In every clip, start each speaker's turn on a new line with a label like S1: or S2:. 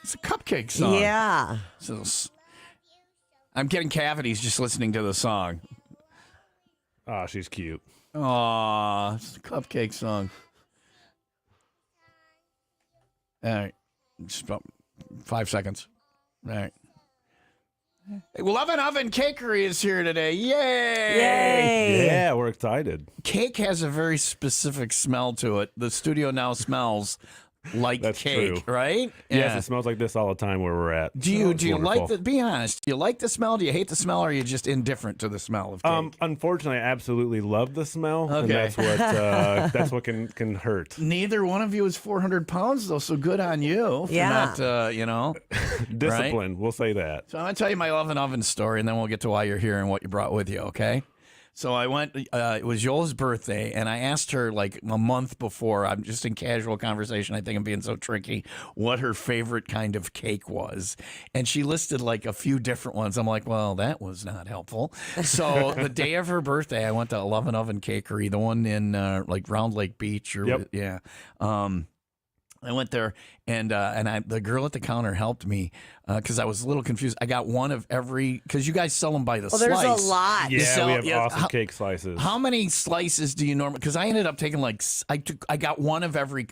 S1: It's a cupcake song.
S2: Yeah.
S1: So I'm getting cavities just listening to the song.
S3: Oh, she's cute.
S1: Aw, it's a cupcake song. All right. Just about 5 seconds. All right. Hey, Lovin Oven Cakery is here today. Yay!
S2: Yay!
S3: Yeah, we're excited.
S1: Cake has a very specific smell to it. The studio now smells like
S3: That's
S1: cake,
S3: true.
S1: right?
S3: Yes, it smells like this all the time where we're at.
S1: Do you like
S3: wonderful.
S1: the? Be honest. Do you like the smell? Do you hate the smell? Or are you just indifferent to the smell of cake?
S3: Unfortunately, I absolutely love the smell, and
S1: Okay.
S3: that's what can hurt.
S1: Neither one of you is 400 pounds, though. So good on you for not,
S3: Discipline,
S1: right?
S3: we'll say that.
S1: So I'm gonna tell you my Lovin Oven story, and then we'll get to why you're here and what you brought with you. Okay. So I went. It was Yoel's birthday, and I asked her like a month before. I'm just in casual conversation. I think I'm being so tricky. What her favorite kind of cake was, and she listed like a few different ones. I'm like, well, that was not helpful. So the day of her birthday, I went to Lovin Oven Cakery, the one in like Round Lake Beach, or
S3: Yep.
S1: yeah. I went there, and the girl at the counter helped me because I was a little confused. I got one of every, because you guys sell them by the
S2: Well,
S1: slice.
S2: there's a lot.
S3: Yeah, we have awesome cake slices.
S1: How many slices do you normally? Because I ended up taking I got one of every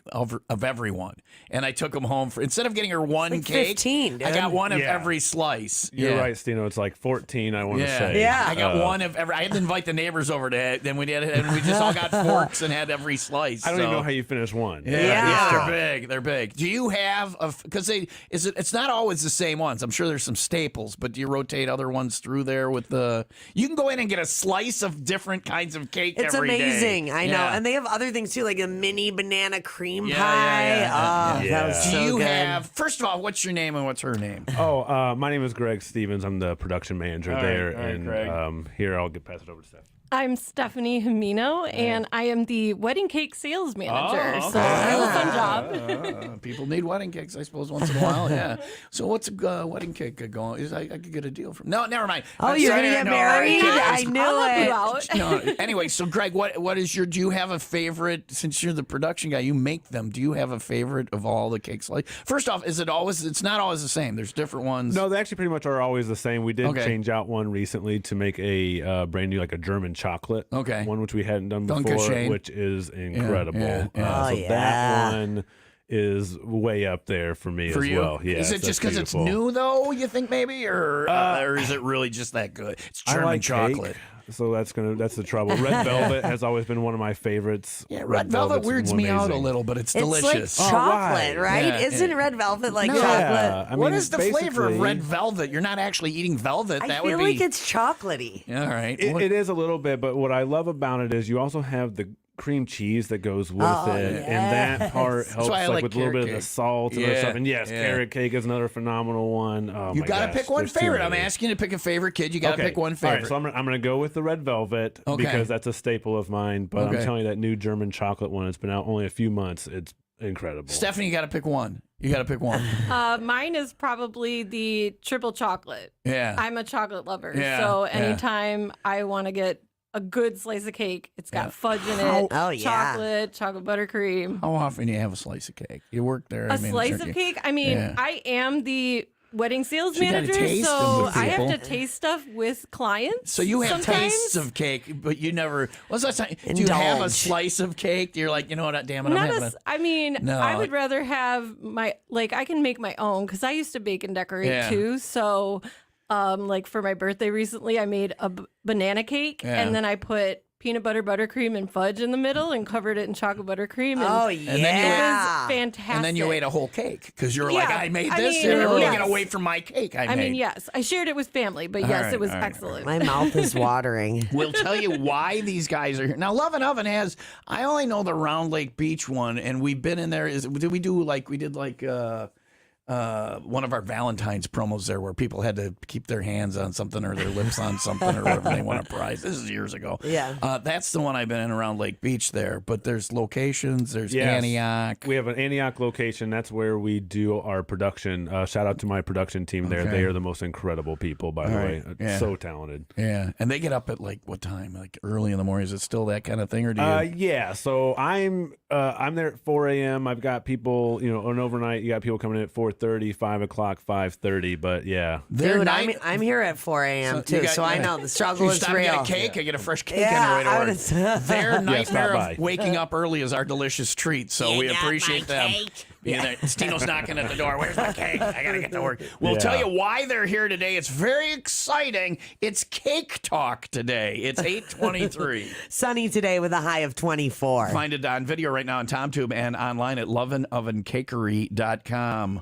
S1: one, and I took them home for, instead of getting her one
S2: like
S1: cake,
S2: 15, dude.
S1: I got one of
S3: Yeah.
S1: every slice.
S3: You're right, Stino. It's like 14, I want to say.
S2: Yeah.
S1: I got one of every. I had to invite the neighbors over to it. Then we did it, and we just all got forks and had every slice.
S3: I don't even know how you finish one.
S1: Yeah,
S2: Yeah.
S1: they're big. They're big. Do you have because it's not always the same ones. I'm sure there's some staples, but do you rotate other ones through there with the? You can go in and get a slice of different kinds of cake.
S2: It's
S1: every day.
S2: amazing. I know.
S1: Yeah.
S2: And they have other things too, like a mini banana cream
S1: Yeah,
S2: pie.
S1: yeah, yeah,
S2: Oh,
S3: yeah.
S2: that was
S1: Do
S2: so
S1: you
S2: good.
S1: have? First of all, what's your name and what's her name?
S3: Oh, my name is Greg Stevens. I'm the production manager
S1: All right,
S3: there.
S1: all right,
S3: and
S1: Greg.
S3: here, I'll pass it over to Steph.
S4: I'm Stephanie Jimeno, and I am the wedding cake sales manager.
S1: Oh,
S4: So I have a fun job.
S1: People need wedding cakes, I suppose, once in a while. Yeah. So what's a wedding cake going? I could get a deal from. No, never mind.
S2: Oh,
S1: I'm
S2: you're
S1: sorry,
S2: going to get
S1: no,
S2: married?
S1: I'm
S2: I
S1: kidding.
S2: knew
S4: I'll help
S2: it.
S4: you out.
S1: No. Anyway, so Greg, what is your? Do you have a favorite? Since you're the production guy, you make them. Do you have a favorite of all the cakes? Like, first off, is it always? It's not always the same. There's different ones.
S3: No, they actually pretty much are always the same. We did
S1: Okay.
S3: change out one recently to make a brand new, like a German chocolate.
S1: Okay.
S3: One which we hadn't done before,
S1: Dankeschön.
S3: which is incredible.
S1: yeah.
S2: Oh,
S3: so
S2: yeah.
S3: that one is way up there for me
S1: For
S3: as
S1: you?
S3: well. Yeah,
S1: Is it
S3: so
S1: just
S3: that's
S1: because it's
S3: beautiful.
S1: new, though? You think maybe, or is it really just that good? It's
S3: I
S1: German
S3: like
S1: chocolate.
S3: cake, so that's the trouble. Red velvet has always been one of my favorites.
S1: Yeah, red velvet
S3: velvet's
S1: weirds me out a
S3: amazing.
S1: little, but it's
S2: It's
S1: delicious.
S2: like chocolate,
S3: why?
S2: right?
S1: Yeah,
S2: Isn't
S1: yeah.
S2: red velvet like
S1: No.
S2: chocolate?
S3: Yeah, I
S1: What
S3: mean,
S1: is the flavor of
S3: basically-
S1: red velvet? You're not actually eating velvet.
S2: I
S1: That
S2: feel
S1: would be.
S2: like it's chocolatey.
S1: All right.
S3: It is a little bit, but what I love about it is you also have the cream cheese that goes with
S2: Oh,
S3: it, and that part helps
S1: why I like
S3: with a little bit of
S1: carrot
S3: the
S1: cake.
S3: salt and
S1: Yeah,
S3: other stuff. And yes,
S1: yeah.
S3: carrot cake is another phenomenal one. Oh,
S1: You
S3: my
S1: got to
S3: gosh,
S1: pick one
S3: there's too
S1: favorite. I'm
S3: many.
S1: asking you to pick a favorite, kid. You got to pick one
S3: All
S1: favorite.
S3: right, so I'm gonna go with the red velvet
S1: Okay.
S3: because that's a staple of mine. But
S1: Okay.
S3: I'm telling you, that new German chocolate one, it's been out only a few months. It's incredible.
S1: Stephanie, you got to pick one. You got to pick one.
S4: Mine is probably the triple chocolate.
S1: Yeah.
S4: I'm a chocolate lover.
S1: Yeah,
S4: So
S1: yeah.
S4: anytime I want to get a good slice of cake, it's got fudge in it,
S2: Oh, yeah.
S4: chocolate buttercream.
S1: How often do you have a slice of cake? You work there.
S4: A slice of cake? I mean,
S1: Yeah.
S4: I am the wedding sales
S1: So you gotta
S4: manager,
S1: taste them
S4: so
S1: with
S4: I have
S1: people.
S4: to taste stuff with clients.
S1: So you have
S4: sometimes.
S1: tastes of cake, but you never. What's that time? Do you have a
S2: Indulge.
S1: slice of cake? You're like, you know what? Damn it, I'm
S4: Not
S1: having
S4: as, I mean,
S1: No.
S4: I would rather have I can make my own because I used to bake and decorate
S1: Yeah.
S4: too. So, like for my birthday recently, I made a banana cake
S1: Yeah.
S4: and then I put peanut butter, buttercream, and fudge in the middle and covered it in chocolate buttercream. And
S2: Oh,
S4: it
S2: yeah.
S1: then you
S4: was fantastic.
S1: And then you ate a whole cake because you're like,
S4: Yeah,
S1: I made
S4: I
S1: this.
S4: mean,
S1: Everybody
S4: yes.
S1: get away from my cake. I
S4: I
S1: made.
S4: mean, yes, I shared it with family, but yes,
S1: right,
S4: it was
S1: all right,
S4: excellent.
S2: My mouth is watering.
S1: We'll tell you why these guys are here. Now, Lovin Oven has, I only know the Round Lake Beach one, and we've been in there. We did one of our Valentine's promos there where people had to keep their hands on something or their lips on something or whatever they won a prize. This is years ago.
S2: Yeah.
S1: That's the one I've been in around Lake Beach there, but there's locations. There's
S3: Yes.
S1: Antioch.
S3: We have an Antioch location. That's where we do our production. Shout out to my production team there.
S1: Okay.
S3: They are the most incredible people, by the way.
S1: right. Yeah.
S3: So talented.
S1: Yeah. And they get up at like what time? Like early in the morning. Is it still that kind of thing or do you?
S3: Yeah. So I'm there at 4 a.m. I've got people, an overnight. You got people coming in at 4:30. 4:30, 5 o'clock, 5:30. But yeah,
S1: They're
S2: Dude,
S1: night-
S2: I'm here at 4 a.m.
S1: you
S2: too,
S1: got-
S2: so I know the struggle
S1: You
S2: is
S1: stop and
S2: real.
S1: get a cake. I get a fresh cake
S2: Yeah,
S1: on the way
S2: I
S1: to
S2: would've-
S1: work. Their nightmare
S3: by.
S1: of waking up early is our delicious treat. So we appreciate them. Stino's knocking at the door. Where's my cake? I gotta get to work. We'll
S3: Yeah.
S1: tell you why they're here today. It's very exciting. It's cake talk today. It's 8:23.
S2: Sunny today with a high of 24.
S1: Find it on video right now on TomTube and online at lovinovencakery.com.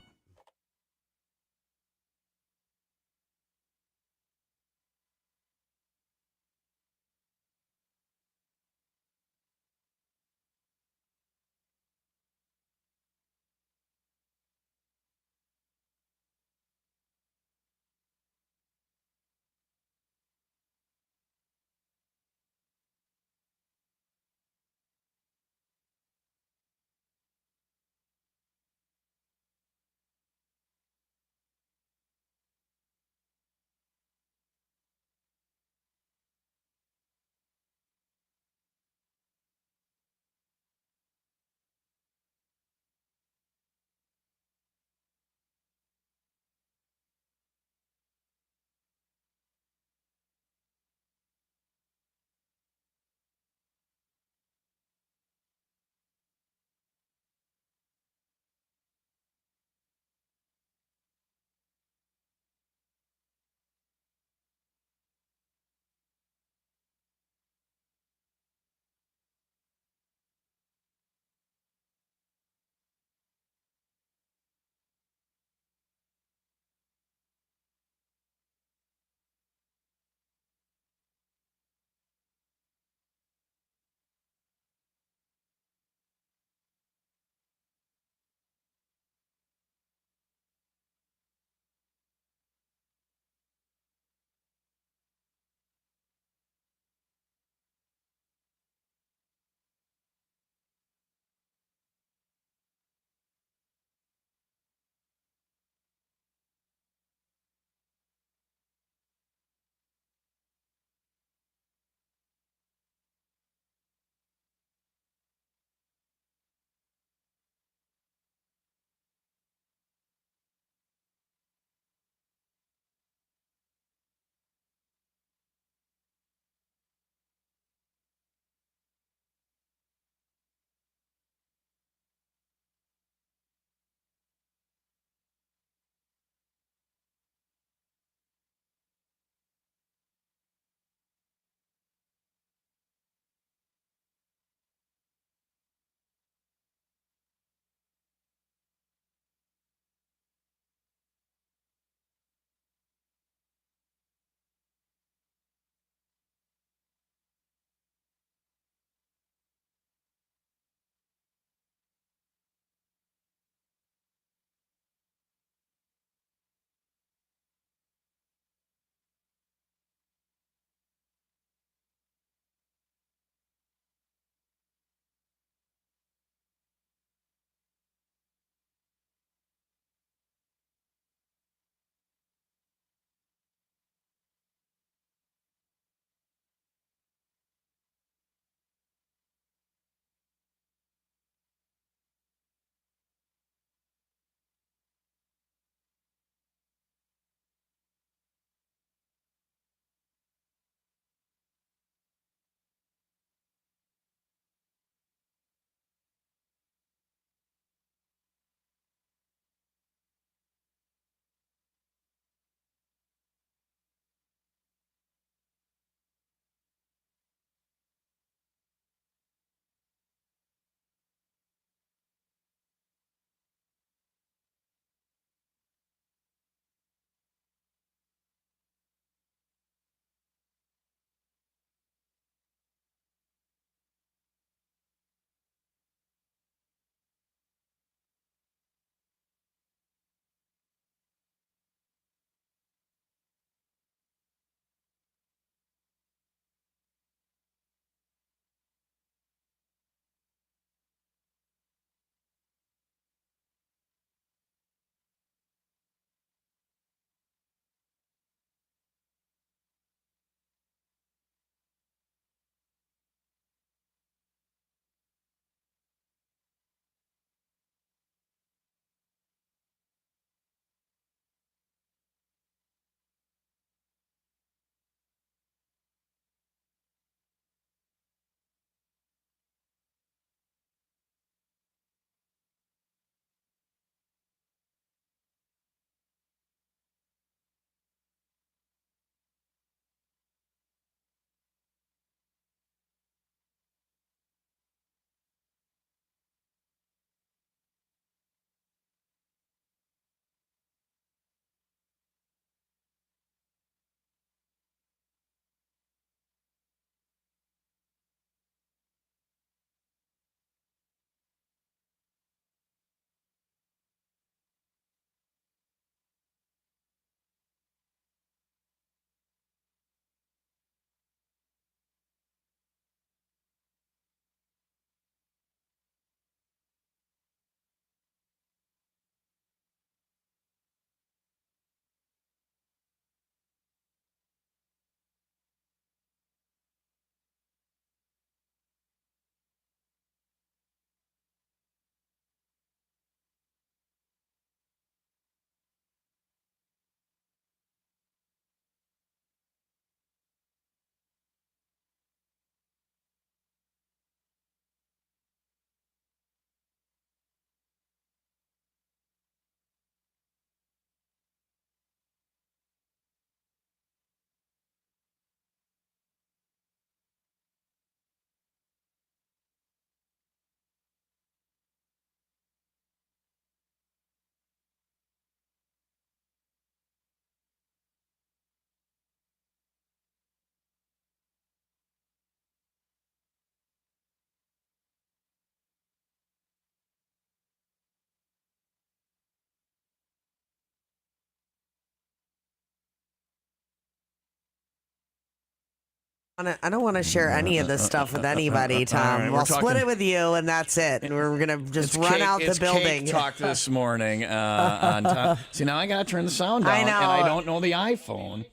S2: I don't want to share any of this stuff with anybody, Tom.
S1: right, we're
S2: we'll split
S1: talking-
S2: it with you, and that's it. And we're gonna just run
S1: cake,
S2: out the
S1: it's
S2: building.
S1: Cake talk this morning on top. See, now I got to turn the sound down,
S2: I know.
S1: and I don't know the iPhone.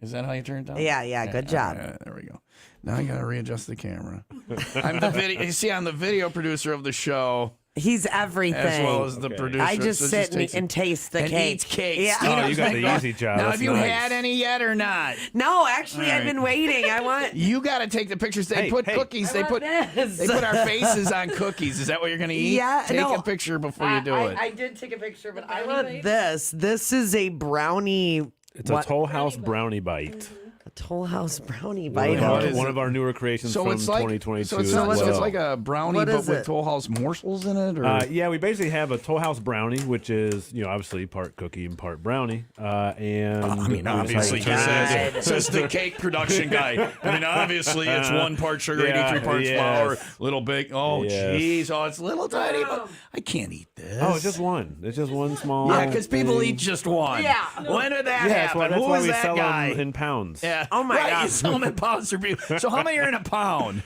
S1: Is that how you turn it down?
S2: Yeah, good job.
S1: There we go. Now I got to readjust the camera. I'm the video. You see, I'm the video producer of the show,
S2: He's everything.
S1: as well as the producer.
S2: I just
S1: So
S2: sit
S1: takes
S2: and taste the
S1: and
S2: cake.
S1: eats cakes.
S2: Yeah.
S3: Oh, you got the easy job.
S1: Now,
S3: That's
S1: have you
S3: nice.
S1: had any yet or not?
S2: No, actually,
S1: All
S2: I've
S1: right.
S2: been waiting. I want.
S1: You got to take the pictures. They
S3: Hey,
S1: put
S3: hey.
S1: cookies. They
S2: I
S1: put
S2: want this.
S1: they put our faces on cookies. Is that what you're going to eat?
S2: Yeah,
S1: Take
S2: no.
S1: a picture before you do it.
S2: I did take a picture, but I
S4: brownie
S2: want
S4: bite?
S2: this. This is a brownie.
S3: It's a Toll House brownie bite.
S2: A Toll House brownie
S3: One
S2: bite.
S3: of,
S1: What
S3: our,
S1: is
S3: one
S1: it?
S3: of our newer creations
S1: So
S3: from
S1: it's like
S3: 2022
S1: so it's,
S3: as
S1: not,
S3: well.
S1: so it's like a brownie,
S2: What
S1: but
S2: is
S1: with
S2: it?
S1: Toll House morsels in it. Or?
S3: Yeah, we basically have a Toll House brownie, which is, obviously part cookie and part brownie. And
S1: I mean, obviously, says the cake production guy. I mean, obviously, it's 1 part sugar,
S3: Yeah,
S1: 83 parts
S3: yes.
S1: flour, little bake. Oh,
S3: Yes.
S1: jeez. Oh, it's little tiny, but I can't eat this.
S3: Oh, it's just one. It's just one small.
S1: Yeah, because people
S3: thing.
S1: eat just one.
S2: Yeah.
S1: When did that
S3: Yeah, that's why,
S1: happen?
S3: that's
S1: Who
S3: why
S1: was
S3: we
S1: that
S3: sell
S1: guy?
S3: them in pounds.
S1: Yeah.
S2: Oh, my
S1: right,
S2: God.
S1: You sell them in pounds or beef. So how many are in a pound?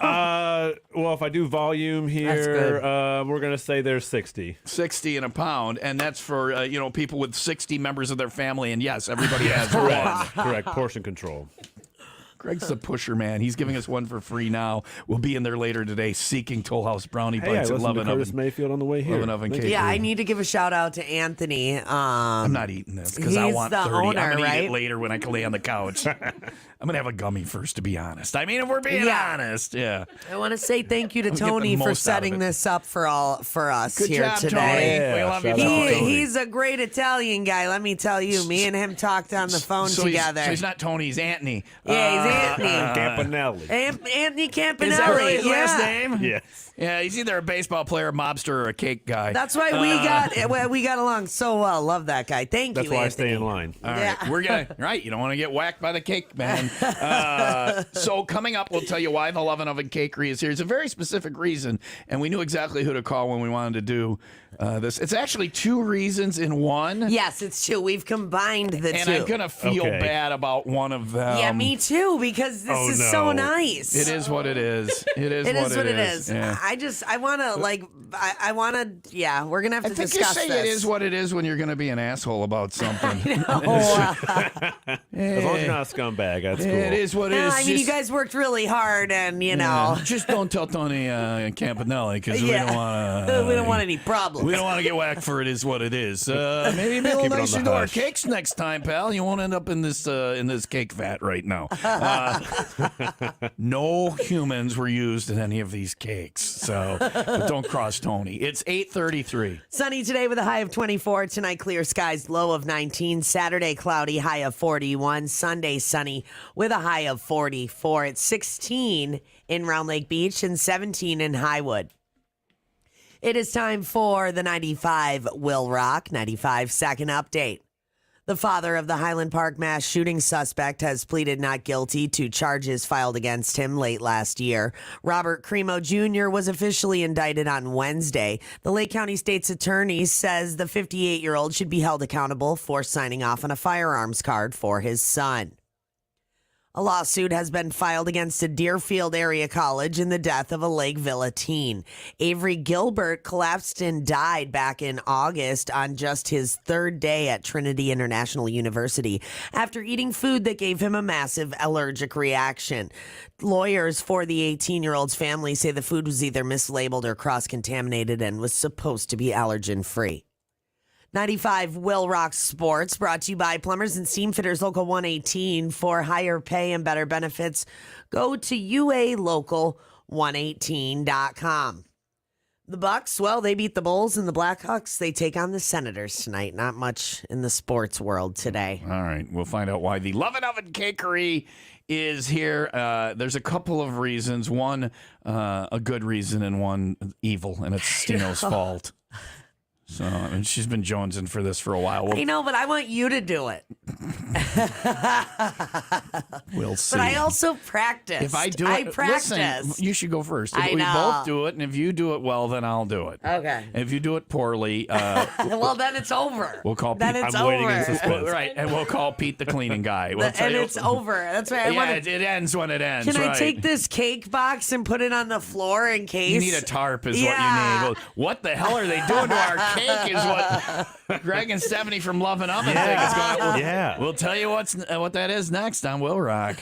S3: Well, if I do volume here, we're gonna say there's 60.
S1: 60 in a pound, and that's for people with 60 members of their family. And yes, everybody has
S3: Correct.
S1: one.
S3: Correct. Portion control.
S1: Greg's the pusher man. He's giving us one for free now. We'll be in there later today seeking Toll House brownie
S3: Hey, I
S1: bites at
S3: listened to
S1: Lovin
S3: Curtis
S1: Oven.
S3: Mayfield on the way here.
S1: Lovin Oven
S3: Thank
S1: Cake.
S3: you.
S2: Yeah, I need to give a shout out to Anthony.
S1: I'm not eating this because I
S2: He's
S1: want
S2: the
S1: 30.
S2: owner,
S1: I'm going to eat
S2: right?
S1: it later when I can lay on the couch. I'm going to have a gummy first, to be honest. I mean, if we're being
S2: Yeah.
S1: honest, yeah.
S2: I want to say thank you to
S1: get the
S2: Tony for
S1: most out of
S2: setting
S1: it.
S2: this up for us
S1: Good
S2: here
S1: job,
S2: today.
S1: Tony.
S3: Yeah,
S1: We love you,
S3: shout out
S1: Tony.
S3: to Tony.
S2: He's a great Italian guy, let me tell you. Me and him talked on the phone
S1: So
S2: together.
S1: He's not Tony, he's Anthony.
S2: Yeah, he's Anthony.
S3: Campanelli.
S1: Is
S2: Anthony Campanelli.
S1: that really his
S2: yeah.
S1: last name?
S3: Yes.
S1: Yeah, he's either a baseball player, a mobster, or a cake guy.
S2: That's why we got along so well. Love that guy. Thank
S3: That's
S2: you,
S3: why I
S2: Anthony.
S3: stay in line.
S1: All right,
S2: Yeah.
S1: we're gonna right. You don't want to get whacked by the cake man. So coming up, we'll tell you why the Lovin Oven Cakery is here. It's a very specific reason, and we knew exactly who to call when we wanted to do this. It's actually 2 reasons in one.
S2: Yes, it's 2. We've combined the
S1: And
S2: 2.
S1: I'm gonna feel
S3: Okay.
S1: bad about one of them.
S2: yeah, me too, because this
S3: Oh,
S2: is
S3: no.
S2: so nice.
S1: It is what it is. It is
S2: It
S1: what
S2: is what it is.
S1: Yeah.
S2: I want to I want to. Yeah, we're gonna have to
S1: I think you
S2: discuss
S1: say
S2: this.
S1: it is what it is when you're going to be an asshole about something.
S3: As long as you're not a scumbag, that's cool.
S1: It is what it is.
S2: I mean, you
S1: Just-
S2: guys worked really hard, and you know,
S1: just don't tell Tony Campanelli because we
S2: yeah,
S1: don't want
S2: we don't want any problems.
S1: We don't want to get whacked for it. Is what it is. Maybe be a
S3: Keep
S1: little
S3: it on
S1: nicer
S3: the
S1: to our
S3: hush.
S1: cakes next time, pal. You won't end up in this cake vat right now. No humans were used in any of these cakes, so but don't cross Tony. It's 8:33.
S2: Sunny today with a high of 24. Tonight, clear skies, low of 19. Saturday, cloudy, high of 41. Sunday, sunny with a high of 44. It's 16 in Round Lake Beach and 17 in Highwood. It is time for the 95 WIIL Rock 95 second update. The father of the Highland Park mass shooting suspect has pleaded not guilty to charges filed against him late last year. Robert Cremo Jr. was officially indicted on Wednesday. The Lake County State's attorney says the 58-year-old should be held accountable for signing off on a firearms card for his son. A lawsuit has been filed against a Deerfield area college in the death of a Lake Villa teen. Avery Gilbert collapsed and died back in August on just his 3rd day at Trinity International University after eating food that gave him a massive allergic reaction. Lawyers for the 18-year-old's family say the food was either mislabeled or cross-contaminated and was supposed to be allergen-free. 95 WIIL Rock Sports brought to you by Plumbers and Steamfitters Local 118. For higher pay and better benefits, go to UALocal118.com. The Bucks, well, they beat the Bulls, and the Blackhawks, they take on the Senators tonight. Not much in the sports world today.
S1: All right, we'll find out why the Lovin Oven Cakery is here. There's a couple of reasons. One, a good reason, and one evil, and it's Stino's fault. So, I mean, she's been jonesing for this for a while.
S2: I know, but I want you to do it.
S1: We'll see.
S2: But I also practiced.
S1: if I do
S2: I
S1: it,
S2: practiced.
S1: listen, you should go first. If
S2: I
S1: we
S2: know.
S1: both do it, and if you do it well, then I'll do it.
S2: Okay.
S1: If you do it poorly,
S2: Well, then it's over.
S1: we'll call
S2: Then
S1: Pete.
S2: it's
S3: I'm waiting in
S2: over.
S3: suspense.
S1: Right, and we'll call Pete the cleaning guy. We'll tell
S2: And
S1: you-
S2: it's over. That's right. I
S1: Yeah,
S2: wanna,
S1: it ends when it ends.
S2: can I
S1: right.
S2: take this cake box and put it on the floor in case?
S1: You need a tarp, is
S2: Yeah.
S1: what you need. Well, what the hell are they doing to our cake? Is what Greg and Stephanie from Lovin Oven think is going. We'll,
S3: Yeah.
S1: we'll tell you what that is next on Will Rock.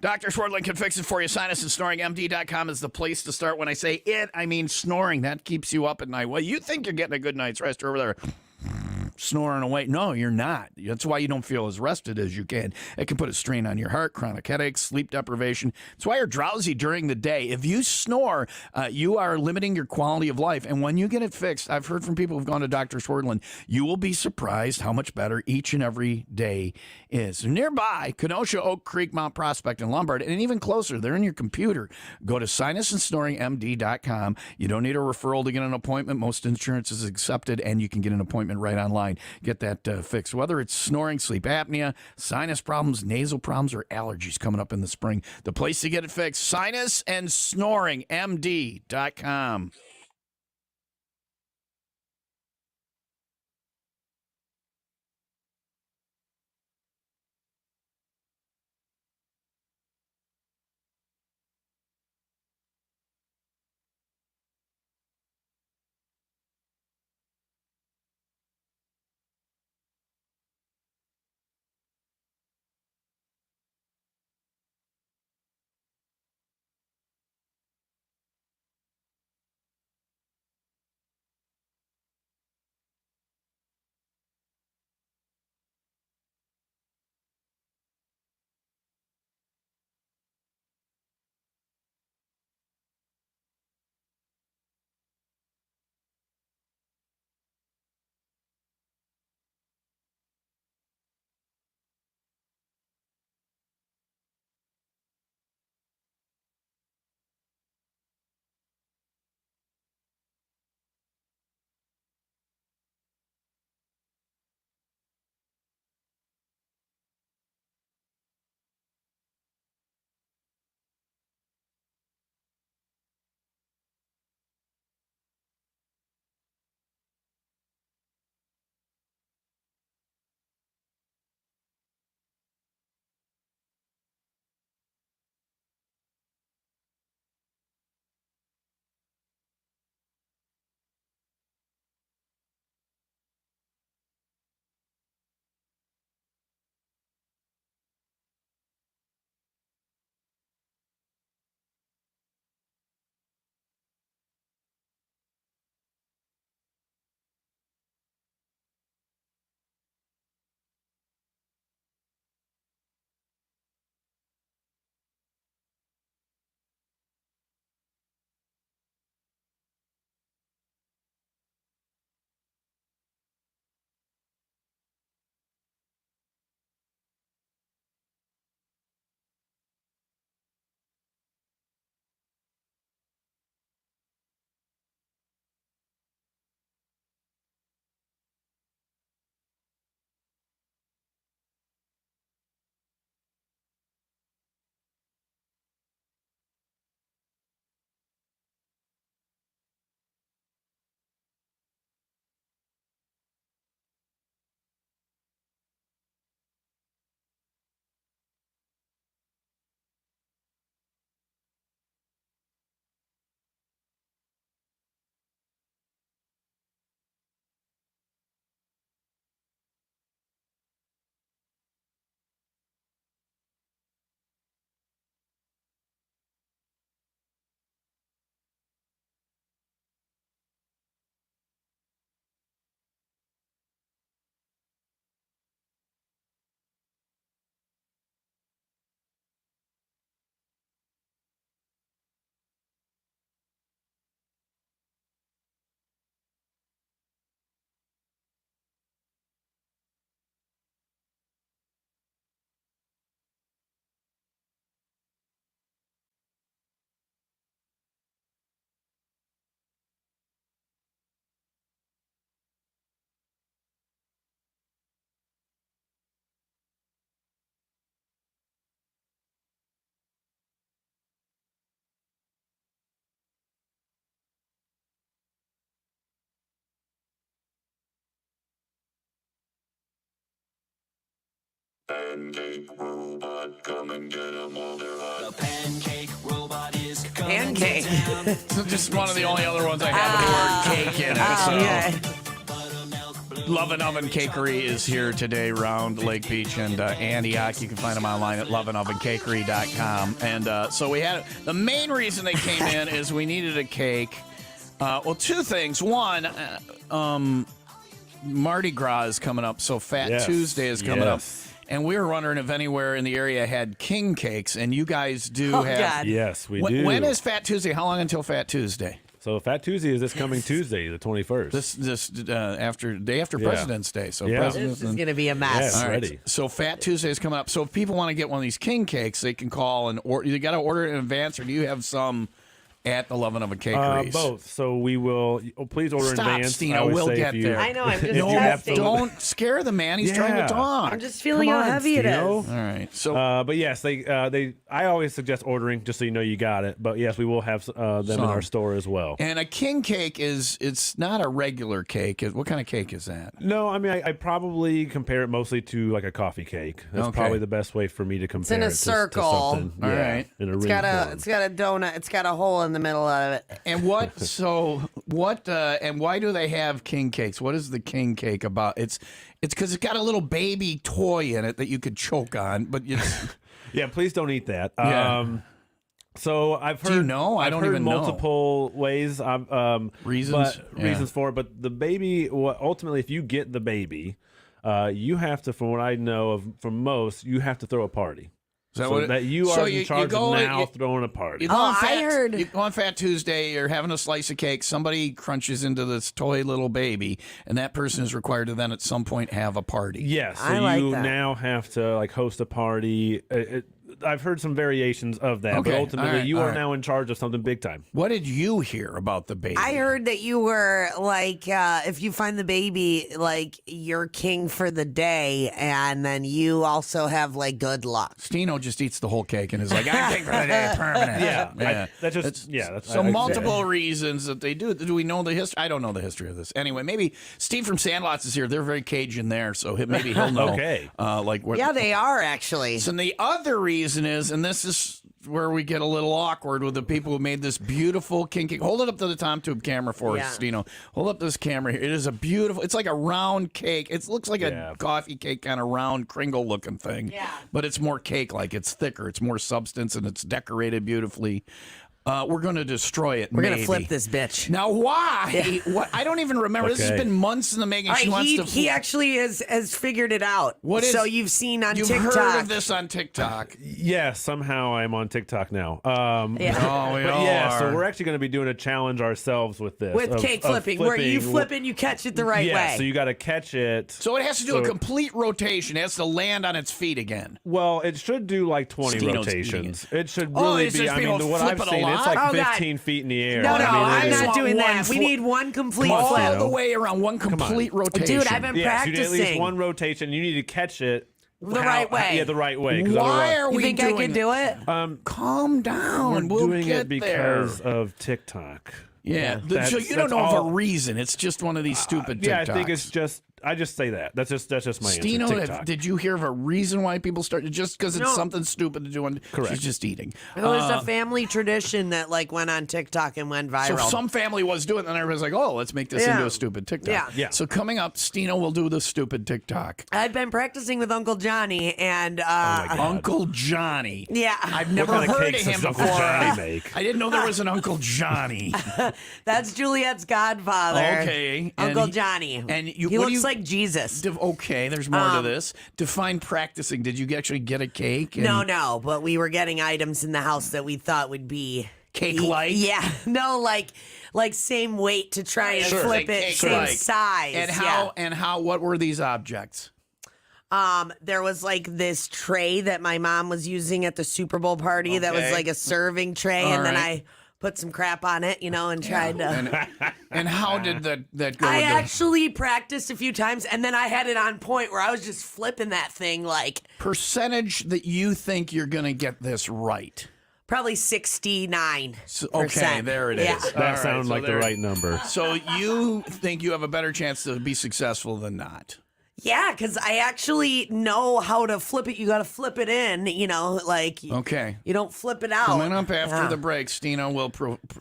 S1: Dr. Schwartling can fix it for you. Sinus and snoring. MD.com is the place to start. When I say it, I mean snoring. That keeps you up at night. Well, you think you're getting a good night's rest over there snoring away. No, you're not. That's why you don't feel as rested as you can. It can put a strain on your heart, chronic headaches, sleep deprivation. That's why you're drowsy during the day. If you snore, you are limiting your quality of life. And when you get it fixed, I've heard from people who've gone to Dr. Schwartling, you will be surprised how much better each and every day is. Nearby, Kenosha, Oak Creek, Mount Prospect, and Lombard, and even closer, they're in your computer. Go to sinusandsnoringmd.com. You don't need a referral to get an appointment. Most insurance is accepted, and you can get an appointment right online. Get that fixed. Whether it's snoring, sleep apnea, sinus problems, nasal problems, or allergies coming up in the spring, the place to get it fixed, sinusandsnoringmd.com.
S5: Pancake robot, come and get 'em while they're hot. The pancake robot is coming
S2: Pancake.
S5: to town.
S1: So just one of the only other ones I have with the word cake in it. So.
S2: Yeah.
S1: Lovin Oven Cakery is here today around Lake Beach and Antioch. You can find them online at lovinovencakery.com. And so we had the main reason they came in is we needed a cake. Well, two things. One, Mardi Gras is coming up, so Fat
S3: Yes.
S1: Tuesday is coming up.
S3: Yes.
S1: And we were wondering if anywhere in the area had king cakes, and you guys do
S2: Oh,
S1: have.
S2: God.
S3: Yes, we
S1: When-
S3: do.
S1: When is Fat Tuesday? How long until Fat Tuesday?
S3: So Fat Tuesday is this coming Tuesday, the 21st.
S1: This after day after
S3: Yeah.
S1: President's Day. So
S3: Yeah.
S1: President's
S2: This is going to be a mess.
S3: Yes.
S1: All right.
S3: Ready.
S1: So Fat Tuesday is coming up. So if people want to get one of these king cakes, they can call and order. You got to order it in advance, or do you have some at the Lovin Oven Cakeries?
S3: Both. So we will. Please order
S1: Stop,
S3: in advance.
S1: Stino,
S3: I always
S1: we'll
S3: say
S1: get
S3: if you-
S1: there.
S2: I know, I'm just
S3: if you
S1: No,
S3: have to-
S2: testing.
S1: don't scare the man. He's trying to
S3: Yeah.
S1: talk.
S2: I'm just feeling
S3: Come
S2: how
S3: on,
S2: heavy it is.
S3: Stino.
S1: All right. So
S3: But yes, they. I always suggest ordering just so you know you got it. But yes, we will have them in our store as well.
S1: and a king cake it's not a regular cake. What kind of cake is that?
S3: No, I mean I probably compare it mostly to like a coffee cake. That's
S1: Okay.
S3: probably the best way for me to compare
S2: in a
S3: it to
S2: circle.
S3: something.
S1: All
S3: Yeah,
S1: right.
S3: in a
S2: It's
S3: ring
S2: got a
S3: form.
S2: it's got a donut. It's got a hole in the middle of it.
S1: And what? So what? And why do they have king cakes? What is the king cake about? It's because it's got a little baby toy in it that you could choke on, but it's.
S3: Yeah, please don't eat that.
S1: Yeah.
S3: So I've heard.
S1: Do you know? I
S3: I've
S1: don't
S3: heard
S1: even know.
S3: multiple ways.
S1: Reasons? Yeah.
S3: Reasons for it. But the baby. Ultimately, if you get the baby, you have to, from what I know of, from most, you have to throw a party.
S1: Is that
S3: So
S1: what it-
S3: that you
S1: so
S3: are
S1: you
S3: in charge
S1: go
S3: of
S1: and
S3: now
S1: you-
S3: throwing a party.
S1: You go on
S2: I
S1: Fat,
S2: heard-
S1: You go on Fat Tuesday, you're having a slice of cake, somebody crunches into this toy little baby, and that person is required to then at some point have a party.
S3: Yes, so
S2: I like
S3: you
S2: that.
S3: now have to like host a party. I've heard some variations of that,
S1: Okay,
S3: but ultimately
S1: all right,
S3: you
S1: all
S3: are
S1: right.
S3: now in charge of something big time.
S1: What did you hear about the baby?
S2: I heard that you were like, if you find the baby, like you're king for the day, and then you also have like good luck.
S1: Stino just eats the whole cake and is like, I think for the day permanent.
S3: Yeah, that's
S1: So
S3: I-
S1: multiple reasons that they do it. Do we know the history? I don't know the history of this. Anyway, maybe Steve from Sandlots is here. They're very Cajun there, so maybe he'll know.
S3: Okay.
S1: Like what?
S2: Yeah, they are actually.
S1: So the other reason is, and this is where we get a little awkward with the people who made this beautiful king cake. Hold it up to the Tom Tube camera for us,
S2: Yeah.
S1: Stino. Hold up this camera here. It is a beautiful, it's like a round cake. It looks like
S3: Yeah.
S1: a coffee cake kind of round Kringle looking thing.
S2: Yeah.
S1: But it's more cake-like. It's thicker. It's more substance, and it's decorated beautifully. We're going to destroy it.
S2: We're gonna
S1: maybe.
S2: flip this bitch.
S1: Now, why? What? I don't even remember. This has
S3: Okay.
S1: been months in the making.
S2: All
S1: She
S2: right,
S1: wants to.
S2: he actually has figured it out.
S1: What is-
S2: so you've seen on
S1: You've
S2: TikTok.
S1: heard of this on TikTok.
S3: Yeah, somehow I'm on TikTok now.
S2: Yeah.
S1: Oh, we
S3: But
S1: all
S3: yeah, so
S1: are.
S3: we're actually going to be doing a challenge ourselves with this.
S2: With
S3: of-
S2: cake
S3: of
S2: flipping, where you flip and you catch it the right
S3: yeah,
S2: way.
S3: so you got to catch it.
S1: So it has to do a
S3: So-
S1: complete rotation. It has to land on its feet again.
S3: Well, it should do like 20
S1: Stino's
S3: rotations. It should
S1: Oh,
S3: really
S1: it's
S3: be.
S1: just
S3: I mean,
S1: people
S3: to what
S1: flip
S3: I've
S1: it a
S3: seen, it's
S1: lot?
S3: like
S2: Oh, God.
S3: 15 feet in the air.
S2: no,
S3: I
S2: no,
S3: mean, it
S2: I'm
S3: is-
S2: not
S1: want
S2: doing
S1: one
S2: that. We need one complete
S3: Come on,
S2: flip.
S3: Stino.
S1: All the way around, one complete rotation.
S2: Dude, I've been
S3: Yes, you need at least
S2: practicing.
S3: one rotation. You need to catch it
S2: The right way.
S3: Yeah, the right way. 'cause
S1: Why
S3: otherwise-
S1: are
S2: You
S1: we
S2: think
S1: doing
S2: I can do it?
S1: Calm down.
S3: We're
S1: We'll
S3: doing
S1: get
S3: it because
S1: there.
S3: of TikTok.
S1: Yeah. So
S3: That's-
S1: you don't
S3: that's
S1: know of
S3: all-
S1: a reason. It's just one of these stupid TikToks.
S3: Yeah, I think it's just. I just say that. That's just my
S1: Stino,
S3: answer. TikTok.
S1: did you hear of a reason why people started? Just because it's
S2: No.
S1: something stupid to do? On,
S3: Correct.
S1: She's just eating.
S2: It was a family tradition that like went on TikTok and went
S1: So
S2: viral.
S1: some family was doing it, and everybody's like, "Oh, let's make this
S2: Yeah.
S1: into a stupid TikTok."
S2: Yeah.
S3: Yeah.
S1: So coming up, Stino will do the stupid TikTok.
S2: I've been practicing with Uncle Johnny, and
S3: my God.
S1: Uncle Johnny.
S2: yeah,
S1: I've never
S3: kind of
S1: heard of
S3: cakes
S1: him
S3: does Uncle
S1: before.
S3: Johnny make?
S1: I didn't know there was an Uncle Johnny.
S2: that's Juliet's godfather.
S1: Okay, and
S2: Uncle
S1: he-
S2: Johnny.
S1: and you-
S2: he
S1: what do
S2: looks
S1: you-
S2: like Jesus.
S1: Okay, there's more to this. Define practicing. Did you actually get a cake? and-
S2: No, but we were getting items in the house that we thought would be
S1: Cake-like?
S2: Yeah, no, like same weight to try and
S1: Sure.
S2: flip
S1: Like
S2: it, same
S1: cake-like.
S2: size.
S1: And
S2: yeah.
S1: how? What were these objects?
S2: There was like this tray that my mom was using at the Super Bowl party that was
S1: Okay.
S2: like a serving tray,
S1: All
S2: and then
S1: right.
S2: I put some crap on it, and tried to.
S1: And how did that go?
S2: I
S1: with the
S2: actually practiced a few times, and then I had it on point where I was just flipping that thing like
S1: percentage that you think you're going to get this right?
S2: probably 69%.
S1: So, okay, there it is.
S2: Yeah.
S3: That
S1: All right,
S3: sounds
S1: so
S3: like the
S1: there-
S3: right number.
S1: So you think you have a better chance to be successful than not?
S2: Yeah, because I actually know how to flip it. You got to flip it in, like
S1: Okay.
S2: you don't flip it out.
S1: Coming up after
S2: Yeah.
S1: the break, Stina will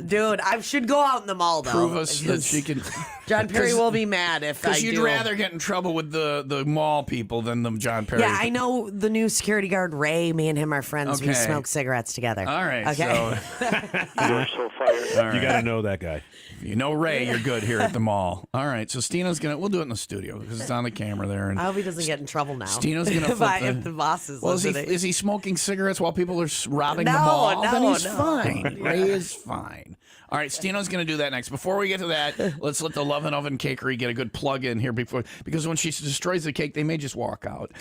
S2: Dude, I should go out in the mall, though.
S1: prove us that
S2: because
S1: she can.
S2: John Perry will be mad if I
S1: Because you'd
S2: do.
S1: rather get in trouble with the mall people than the John Perry.
S2: Yeah, I know the new security guard, Ray. Me and him are friends. We
S1: Okay.
S2: smoke cigarettes together.
S1: All right.
S2: Okay.
S1: So
S6: You're so fired.
S1: all right.
S3: You got to know that guy.
S1: You know Ray, you're good here at the mall. All right. So Stina's we'll do it in the studio because it's on the camera there. And
S2: I hope he doesn't get in trouble now.
S1: Stina's gonna
S2: if,
S1: flip
S2: if the boss is
S1: well,
S2: listening.
S1: is he smoking cigarettes while people are robbing the
S2: No,
S1: mall?
S2: no,
S1: Then he's
S2: no.
S1: fine. Ray is fine. All right, Stino's going to do that next. Before we get to that, let's let the Lovin' Oven Cakery get a good plug in here because when she destroys the cake, they may just walk out.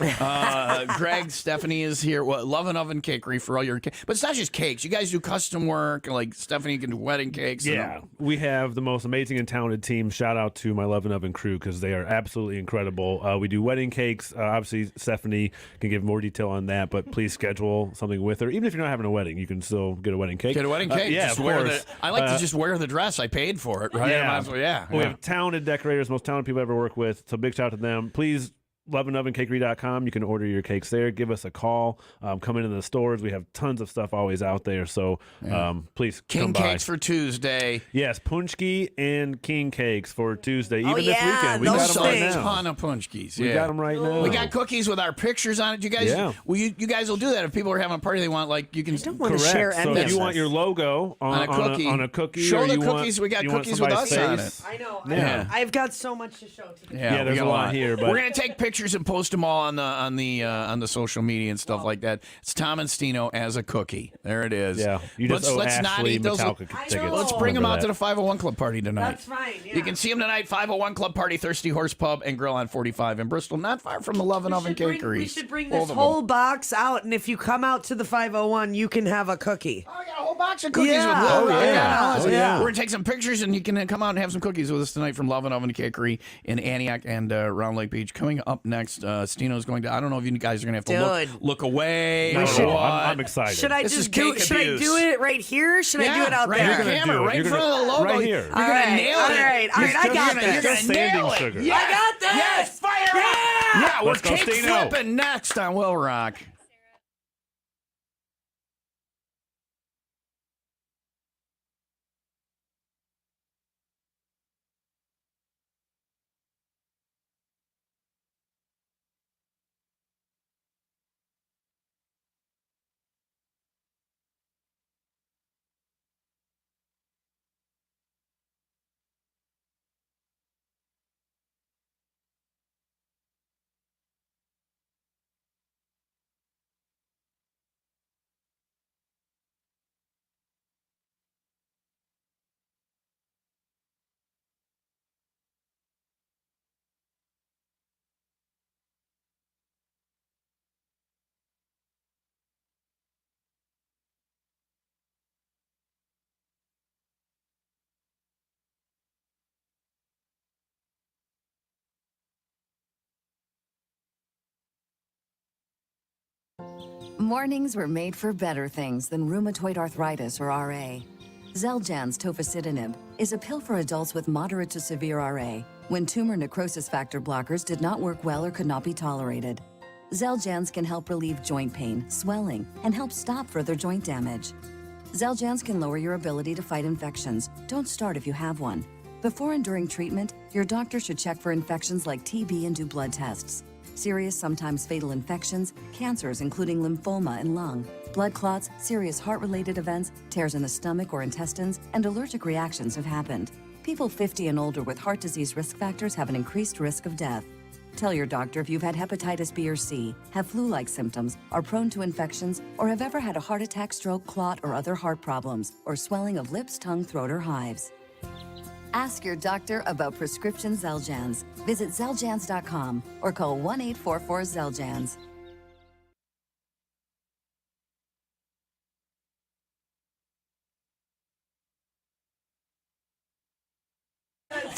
S1: Greg, Stephanie is here. Lovin' Oven Cakery for all your cake. But it's not just cakes. You guys do custom work. Like Stephanie can do wedding cakes.
S3: Yeah, we have the most amazing and talented team. Shout out to my Lovin' Oven crew because they are absolutely incredible. We do wedding cakes. Obviously, Stephanie can give more detail on that, but please schedule something with her. Even if you're not having a wedding, you can still get a wedding cake.
S1: Get a wedding cake.
S3: Yeah,
S1: Just
S3: of
S1: wear
S3: course.
S1: I like to just wear the dress. I paid for it, right? I might as well, yeah.
S3: We have talented decorators, most talented people I ever work with. So big shout out to them. Please, lovinovencakery.com. You can order your cakes there. Give us a call. Come into the stores. We have tons of stuff always out there. So please
S1: King
S3: come by.
S1: cakes for Tuesday.
S3: Yes, punchki and king cakes for Tuesday. Even this
S2: yeah,
S3: weekend. We
S2: those
S3: got them right
S2: things.
S3: now.
S1: Ton of punchkis.
S3: We
S1: Yeah.
S3: got them right now.
S1: We got cookies with our pictures on it. You guys,
S3: Yeah.
S1: you guys will do that if people are having a party. They want you can.
S2: I don't want to
S3: Correct.
S2: share
S3: So
S2: any
S3: if
S2: of
S3: you want
S2: this.
S3: your logo on a cookie,
S1: Show
S3: or
S1: the
S3: you
S1: cookies.
S3: Want,
S1: We got
S3: you want
S1: cookies with us
S3: somebody's
S1: on
S3: face,
S1: it.
S2: I know.
S3: Yeah.
S2: I've got so much to show today.
S1: Yeah,
S3: there's
S1: we got
S3: a lot here, but-
S1: we're gonna take pictures and post them all on the social media and stuff like that. It's Tom and Stino as a cookie. There it is.
S3: Yeah, you just owe
S1: let's not
S3: Ashley
S1: eat those.
S3: Metallica
S2: I
S3: tickets.
S2: know.
S1: Let's bring them
S3: Remember
S1: out to
S3: that.
S1: the 501 Club party tonight.
S2: That's fine. Yeah.
S1: You can see them tonight. 501 Club Party, Thirsty Horse Pub and Grill on 45 in Bristol, not far from the Lovin' Oven Cakery.
S2: We should bring
S1: Both
S2: this
S1: of
S2: whole
S1: them.
S2: box out, and if you come out to the 501, you can have a cookie.
S1: Oh, I got a whole box of cookies
S2: Yeah.
S1: with
S2: Oh,
S1: Will.
S3: yeah. Oh, yeah.
S1: We're going to take some pictures, and you can come out and have some cookies with us tonight from Lovin' Oven Cakery in Antioch and Round Lake Beach. Coming up next, Stino's going to, I don't know if you guys are going to have to look away.
S3: Not
S1: or
S3: at all.
S1: what.
S3: I'm excited.
S2: Should I
S1: This is
S2: just do?
S1: cake
S2: Should I
S1: abuse.
S2: do it right here? Or should I do it out
S1: right
S2: there?
S1: on
S3: You're gonna
S1: camera,
S3: do it.
S1: right
S3: You're
S1: in front
S3: gonna-
S1: of the logo.
S3: right here.
S1: You're
S2: All
S1: going
S2: right,
S1: to nail
S2: all
S1: it.
S2: right, all right, I got
S1: You're
S2: this.
S1: going to
S3: Sanding
S1: nail it.
S3: sugar.
S1: Yeah.
S2: I got this.
S1: Yes, fire up.
S2: Yeah.
S1: Yeah, we're
S3: Let's go,
S1: cake
S3: Stino.
S1: flipping next on Will Rock.
S7: Mornings were made for better things than rheumatoid arthritis or RA. Xeljanz tofacitinib is a pill for adults with moderate to severe RA when tumor necrosis factor blockers did not work well or could not be tolerated. Xeljanz can help relieve joint pain, swelling, and help stop further joint damage. Xeljanz can lower your ability to fight infections. Don't start if you have one. Before and during treatment, your doctor should check for infections like TB and do blood tests. Serious, sometimes fatal infections, cancers including lymphoma and lung, blood clots, serious heart-related events, tears in the stomach or intestines, and allergic reactions have happened. People 50 and older with heart disease risk factors have an increased risk of death. Tell your doctor if you've had hepatitis B or C, have flu-like symptoms, are prone to infections, or have ever had a heart attack, stroke, clot, or other heart problems, or swelling of lips, tongue, throat, or hives. Ask your doctor about prescription Xeljanz. Visit Xeljanz.com or call 1-844-XELJANZ.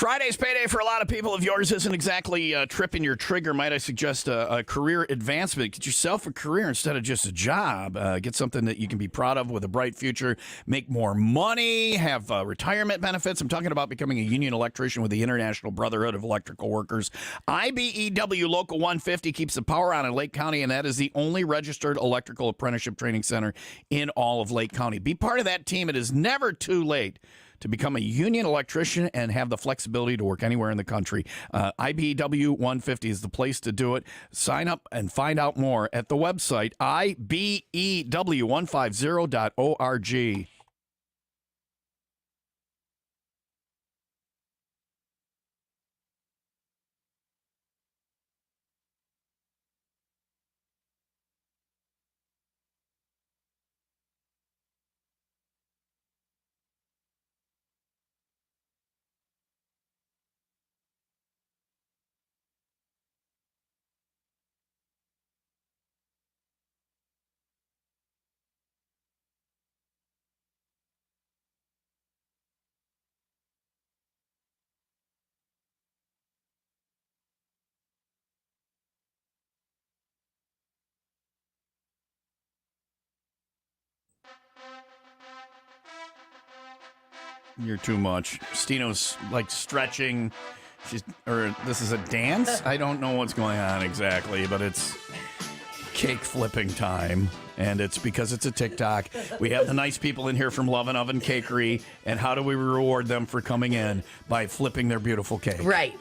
S1: Friday's payday for a lot of people. If yours isn't exactly tripping your trigger, might I suggest a career advancement? Get yourself a career instead of just a job. Get something that you can be proud of with a bright future. Make more money. Have retirement benefits. I'm talking about becoming a union electrician with the International Brotherhood of Electrical Workers. IBEW Local 150 keeps the power on in Lake County, and that is the only registered electrical apprenticeship training center in all of Lake County. Be part of that team. It is never too late to become a union electrician and have the flexibility to work anywhere in the country. IBEW 150 is the place to do it. Sign up and find out more at the website IBEW150.org. You're too much. Stino's like stretching. This is a dance? I don't know what's going on exactly, but it's cake flipping time. And it's because it's a TikTok. We have the nice people in here from Lovin Oven Cakery. And how do we reward them for coming in? By flipping their beautiful cake.
S2: Right.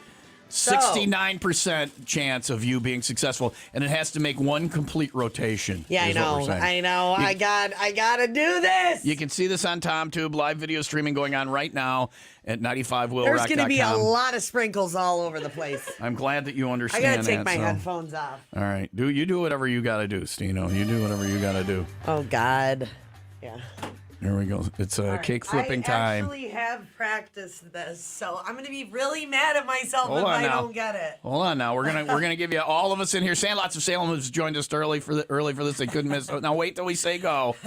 S1: 69% chance of you being successful, and it has to make one complete rotation.
S2: Yeah, I
S1: is what
S2: know.
S1: we're saying.
S2: I know. I gotta do this.
S1: You can see this on TomTube, live video streaming going on right now at 95WIILRock.com.
S2: There's going to be a lot of sprinkles all over the place.
S1: I'm glad that you
S2: I
S1: understand
S2: got to take
S1: that,
S2: my
S1: so.
S2: headphones off.
S1: All right. You do whatever you got to do, Stino. You do whatever you got to do.
S2: Oh, God. Yeah.
S1: There we go. It's cake flipping time.
S2: I actually have practiced this, so I'm going to be really mad at myself
S1: Hold
S2: if
S1: on
S2: I
S1: now.
S2: don't get it.
S1: Hold on now. We're gonna give you all of us in here. Sandlots of Salem has joined us early for this. They couldn't miss. Now wait till we say go.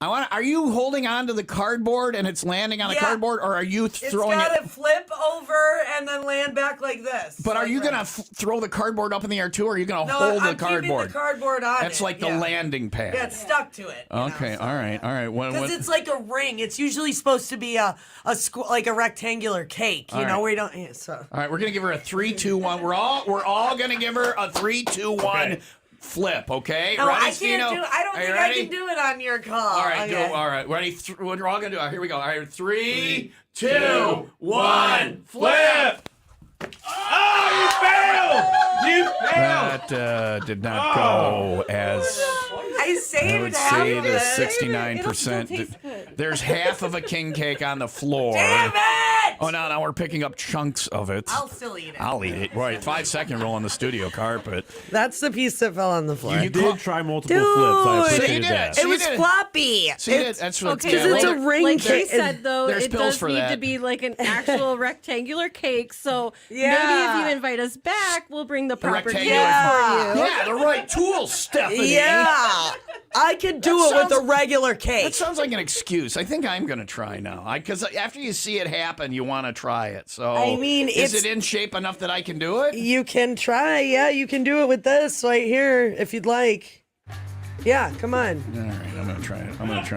S1: Are you holding on to the cardboard and it's landing on the cardboard, or are you throwing
S2: It's
S1: it?
S2: got to flip over and then land back like this.
S1: But are you going to throw the cardboard up in the air too, or are you going to hold the cardboard?
S2: No, I'm keeping the cardboard on
S1: That's
S2: it.
S1: like the landing pad.
S2: Yeah, it's stuck to it.
S1: Okay, all right.
S2: Because it's like a ring. It's usually supposed to be like a rectangular cake. You know,
S1: right.
S2: we don't. Yeah, so.
S1: All right, we're going to give her a 3, 2, 1. We're all going to give her a 3, 2, 1 flip. Okay,
S2: No,
S1: ready,
S2: I can't
S1: Stino?
S2: do. I don't
S1: Are you
S2: think
S1: ready?
S2: I can do it on your call.
S1: All right,
S2: okay.
S1: all right. Ready? We're all gonna do it. Here we go. All right, 3, 2, 1, flip!
S3: Oh, you failed! You failed!
S1: That did not go as
S2: I saved
S1: I would
S2: half
S1: say
S2: of
S1: the
S2: it.
S1: 69%. There's half of a king cake on the floor.
S2: Damn it!
S1: Oh, no, we're picking up chunks of it.
S2: I'll still eat it.
S1: I'll eat it. Right, 5-second roll on the studio carpet.
S2: That's the piece that fell on the floor.
S3: You did try multiple
S2: Dude,
S3: flips. I
S2: so you
S3: appreciated
S1: did
S3: that.
S1: it.
S2: It was
S1: did it.
S2: floppy.
S1: See, that's what
S4: Okay,
S2: Because it's a
S4: like,
S2: ring
S4: like
S2: cake.
S4: you said, though,
S1: There's
S4: it
S1: pills
S4: does
S1: for
S4: need
S1: that.
S4: to be like an actual rectangular cake. So maybe
S2: Yeah.
S4: if you invite us back, we'll bring the proper cake
S1: rectangular-
S2: Yeah.
S4: for you.
S1: Yeah, the right tools, Stephanie.
S2: Yeah. I could do
S1: That
S2: it with a
S1: sounds-
S2: regular
S1: That
S2: cake.
S1: sounds like an excuse. I think I'm going to try now. Because after you see it happen, you want to try it. So,
S2: I mean,
S1: is
S2: it's-
S1: it in shape enough that I can do it?
S2: You can try. Yeah, you can do it with this right here if you'd like. Yeah, come on.
S1: All right, I'm going to try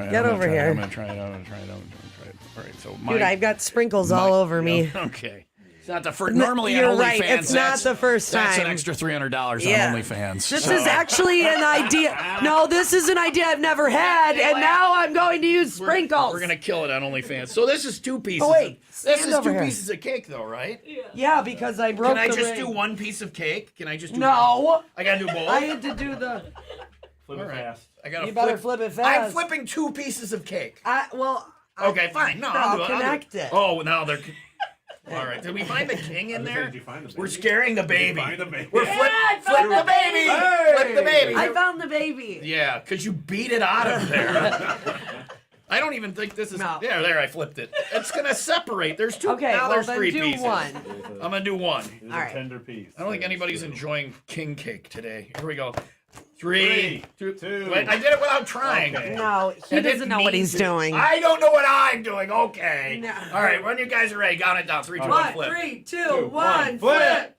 S1: it.
S2: Get over here.
S1: I'm going to try it. All right, so
S2: Dude, I've got sprinkles all over me.
S1: Okay. It's not the first. Normally
S2: You're
S1: on OnlyFans,
S2: right, it's not the first
S1: That's an
S2: time.
S1: extra $300
S2: Yeah.
S1: on OnlyFans.
S2: This
S1: So-
S2: is actually an idea. No, this is an idea I've never had, and now I'm going to use sprinkles.
S1: We're gonna kill it on OnlyFans. So this is 2 pieces.
S2: Oh, wait,
S1: this
S2: stand
S1: is
S2: over
S1: 2
S2: here.
S1: pieces of cake, though, right?
S2: Yeah, because I broke
S1: Can I
S2: the
S1: just
S2: ring.
S1: do 1 piece of cake? Can I just do?
S2: No.
S1: I gotta do both.
S2: I had to do the.
S3: Flip it fast.
S1: I gotta.
S2: You better flip it fast.
S1: I'm flipping 2 pieces of cake.
S2: Okay,
S1: fine. No,
S2: I'll
S1: I'll do it.
S2: connect it.
S1: Oh, now they're. All right. Did we find the king in there?
S3: Did you find the baby?
S1: We're scaring the baby.
S3: find the baby?
S1: We're
S2: I
S1: flip
S2: found
S1: the baby. Flip the baby.
S2: I found the baby.
S1: Yeah, because you beat it out of there. I don't even think this is.
S2: No.
S1: Yeah, there, I flipped it. It's going to separate. There's 2.
S2: Okay,
S1: now
S2: well,
S1: there's
S2: then
S1: 3
S2: do
S1: pieces.
S2: one.
S1: I'm going to do 1.
S3: It was
S2: All right.
S3: a tender piece.
S1: I don't think anybody's enjoying king cake today. Here we go. Three, two.
S3: two.
S1: Wait, I did it without trying.
S3: Okay.
S2: No, he
S1: I didn't
S2: doesn't know what
S1: mean
S2: he's
S1: to.
S2: doing.
S1: I don't know what I'm doing. Okay.
S2: No.
S1: All right, when you guys are ready, count it down. 3, 2, 1,
S2: One,
S1: flip.
S2: 3, 2, 1, flip.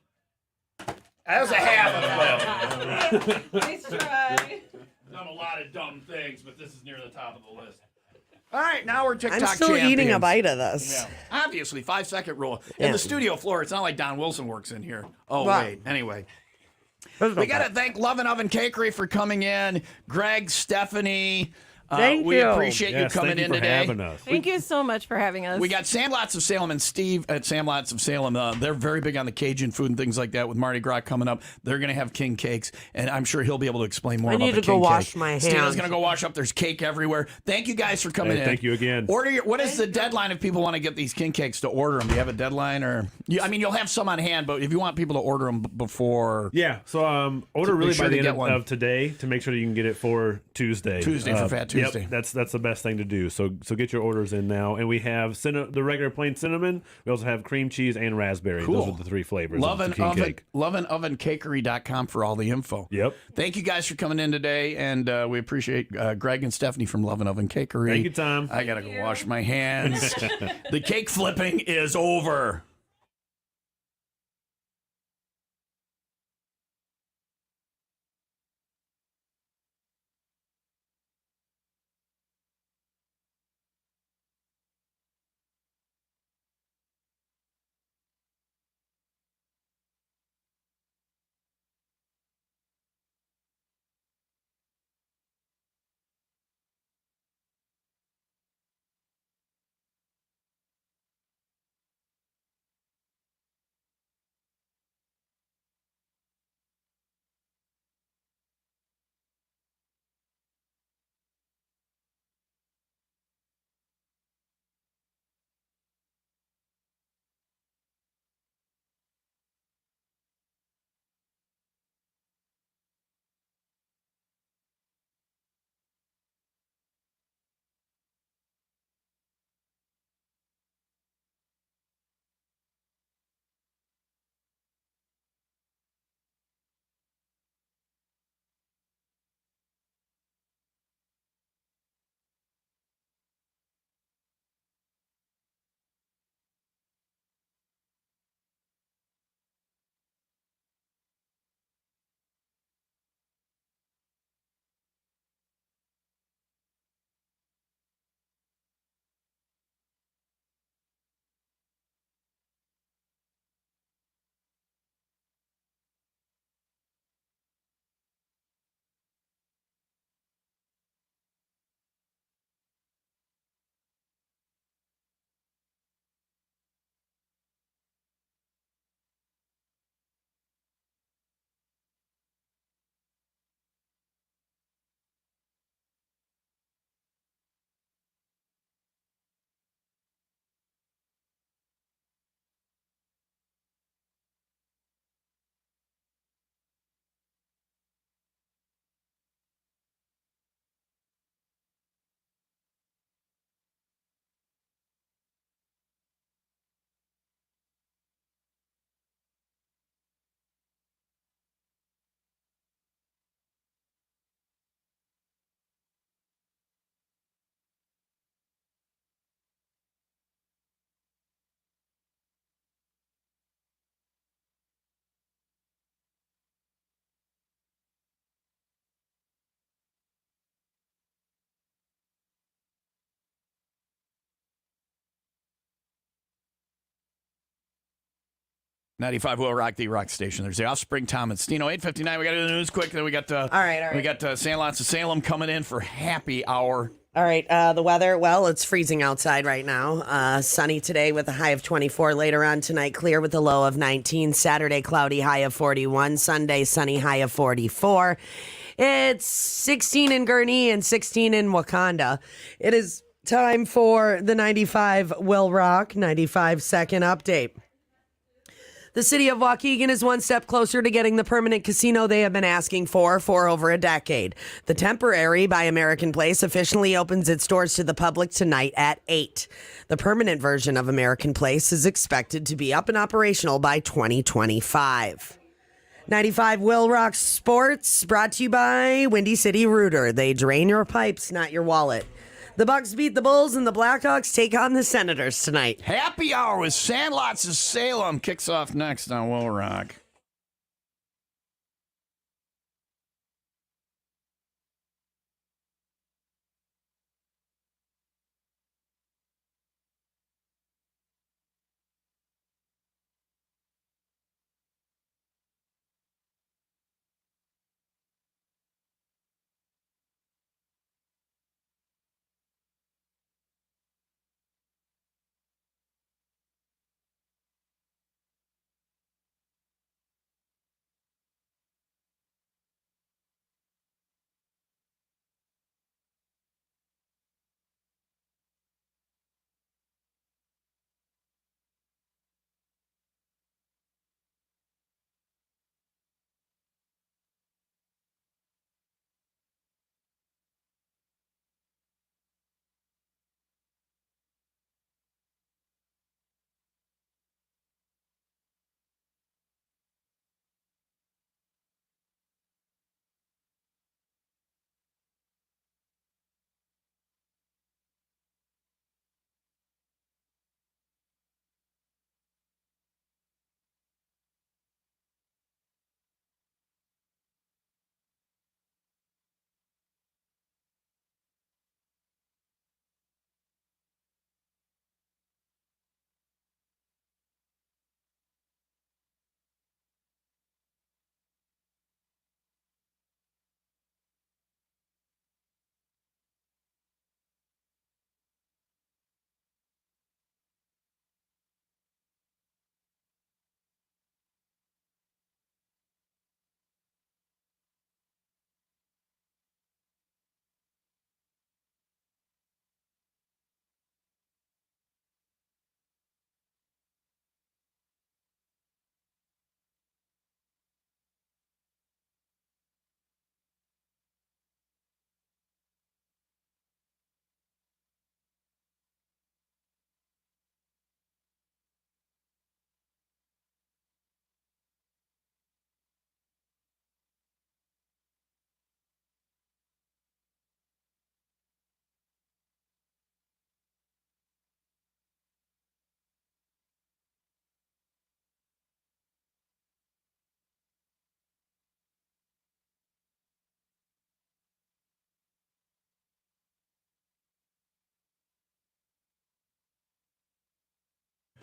S1: That was a half a flip.
S4: Nice try.
S1: I've done a lot of dumb things, but this is near the top of the list. All right, now we're TikTok
S2: I'm still
S1: champions.
S2: eating a bite of this.
S1: Yeah. Obviously, 5-second rule.
S2: Yeah.
S1: In the studio floor, it's not like Don Wilson works in here. Oh,
S2: Wow.
S1: wait. Anyway. We got to thank Lovin Oven Cakery for coming in. Greg, Stephanie.
S2: Thank
S1: we
S2: you.
S1: appreciate you
S3: Yes,
S1: coming
S3: thank you
S1: in
S3: for
S1: today.
S3: having us.
S4: Thank you so much for having us.
S1: We got Sandlots of Salem and Steve at Sandlots of Salem. They're very big on the Cajun food and things like that. With Mardi Gras coming up, they're going to have king cakes, and I'm sure he'll be able to explain more
S2: I
S1: about
S2: need
S1: the
S2: to go
S1: king
S2: wash
S1: cake.
S2: my hands.
S1: Stina's going to go wash up. There's cake everywhere. Thank you guys for coming
S3: Hey,
S1: in.
S3: thank you again.
S1: What is the deadline if people want to get these king cakes to order them? Do you have a deadline, or I mean, you'll have some on hand, but if you want people to order them before,
S3: Yeah, so order
S1: Be
S3: really
S1: sure
S3: by
S1: to
S3: the end
S1: get
S3: of,
S1: one.
S3: of today to make sure that you can get it for Tuesday.
S1: Tuesday for Fat Tuesday.
S3: Yep, that's the best thing to do. So get your orders in now, and we have the regular plain cinnamon. We also have cream cheese and raspberry.
S1: Cool.
S3: Those are the three flavors.
S1: Lovin
S3: of the king
S1: Oven,
S3: cake.
S1: lovinovencakery.com for all the info.
S3: Yep.
S1: Thank you guys for coming in today, and we appreciate Greg and Stephanie from Lovin Oven Cakery.
S3: Thank you, Tom.
S1: I gotta go wash my hands. The cake flipping is over. .95 will rock the rock station. There's the Offspring, Tom and Stino. 8:59. We got to do the news quick. Then we got
S2: All right.
S1: We got Sandlots of Salem coming in for happy hour.
S2: All right. The weather, well, it's freezing outside right now. Sunny today with a high of 24. Later on tonight, clear with a low of 19. Saturday, cloudy, high of 41. Sunday, sunny, high of 44. It's 16 in Gurnee and 16 in Wakanda. It is time for the 95 Will Rock 95-second update. The city of Waukegan is one step closer to getting the permanent casino they have been asking for over a decade. The temporary by American Place officially opens its doors to the public tonight at 8. The permanent version of American Place is expected to be up and operational by 2025. 95 WIIL Rock Sports, brought to you by Windy City Rooter. They drain your pipes, not your wallet. The Bucks beat the Bulls, and the Blackhawks take on the Senators tonight.
S1: Happy Hour with Sandlots of Salem kicks off next on WIIL Rock.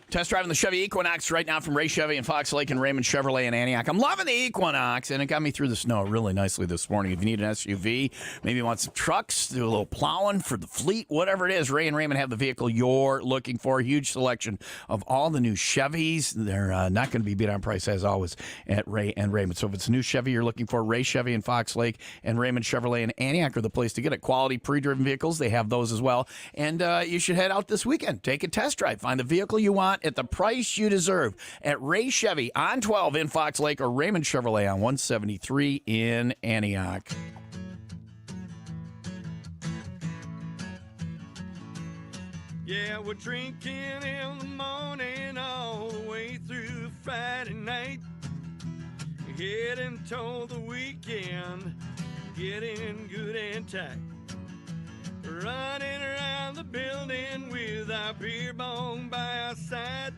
S1: Test driving the Chevy Equinox right now from Ray Chevy and Fox Lake and Raymond Chevrolet in Antioch. I'm loving the Equinox, and it got me through the snow really nicely this morning. If you need an SUV, maybe you want some trucks, do a little plowing for the fleet, whatever it is, Ray and Raymond have the vehicle you're looking for. Huge selection of all the new Chevys. They're not going to be beat on price, as always, at Ray and Raymond. So if it's a new Chevy you're looking for, Ray Chevy and Fox Lake and Raymond Chevrolet in Antioch are the place to get it. Quality pre-driven vehicles, they have those as well. And you should head out this weekend. Take a test drive. Find the vehicle you want at the price you deserve at Ray Chevy on 12 in Fox Lake or Raymond Chevrolet on 173 in Antioch.
S5: Yeah, we're drinking in the morning all the way through Friday night. Heading toward the weekend, getting good and tight. Running around the building with our beer bong by our side.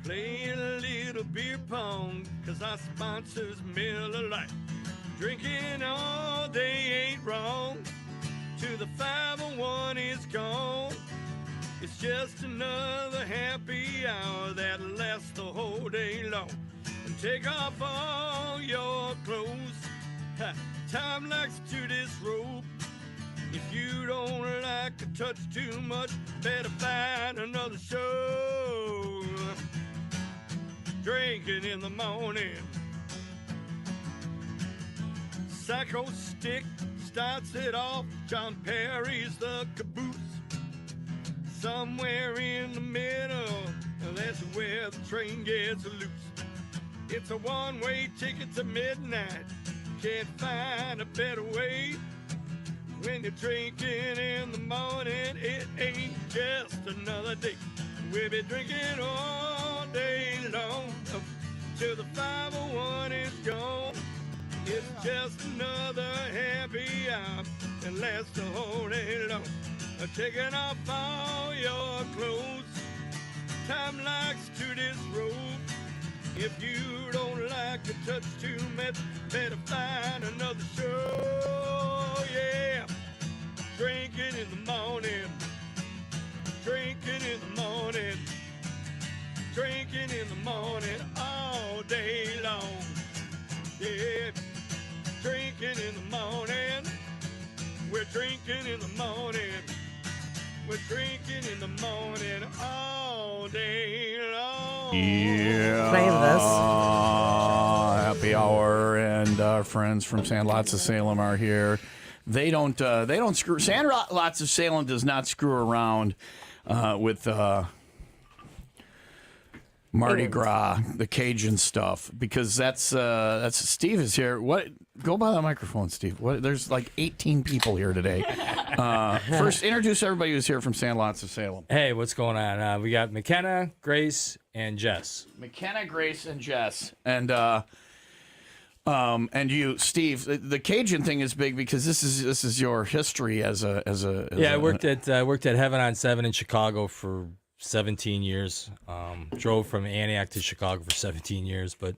S5: Playing a little beer pong, cause our sponsor's Miller Lite. Drinking all day ain't wrong, till the 501 is gone. It's just another happy hour that lasts the whole day long. And take off all your clothes, time likes to disrobe. If you don't like a touch too much, better find another show. Drinking in the morning. Psycho Stick starts it off. John Perry's the caboose. Somewhere in the middle, that's where the train gets loose. It's a one-way ticket to midnight. Can't find a better way. When you're drinking in the morning, it ain't just another day. We'll be drinking all day long till the 501 is lasts the whole day long. Taking off all your clothes. Time likes to disrobe. If you don't like to touch too much, better find another show. Yeah, drinking in the morning, drinking in the morning, drinking in the morning all day long. Yeah, drinking in the morning. We're drinking in the morning. We're drinking in the morning all day long.
S1: Yeah.
S2: Can I have
S1: Happy hour, and our friends from Sandlots of Salem are here. They don't screw. Sandlots of Salem does not screw around with Mardi Gras, the Cajun stuff, because that's Steve is here. What? Go by the microphone, Steve. What? There's like 18 people here today. First, introduce everybody who's here from Sandlots of Salem.
S8: Hey, what's going on? We got McKenna, Grace, and Jess.
S1: McKenna, Grace, and Jess, and you, Steve. The Cajun thing is big because this is your history as a.
S8: I worked at Heaven on 7 in Chicago for 17 years. Drove from Antioch to Chicago for 17 years, but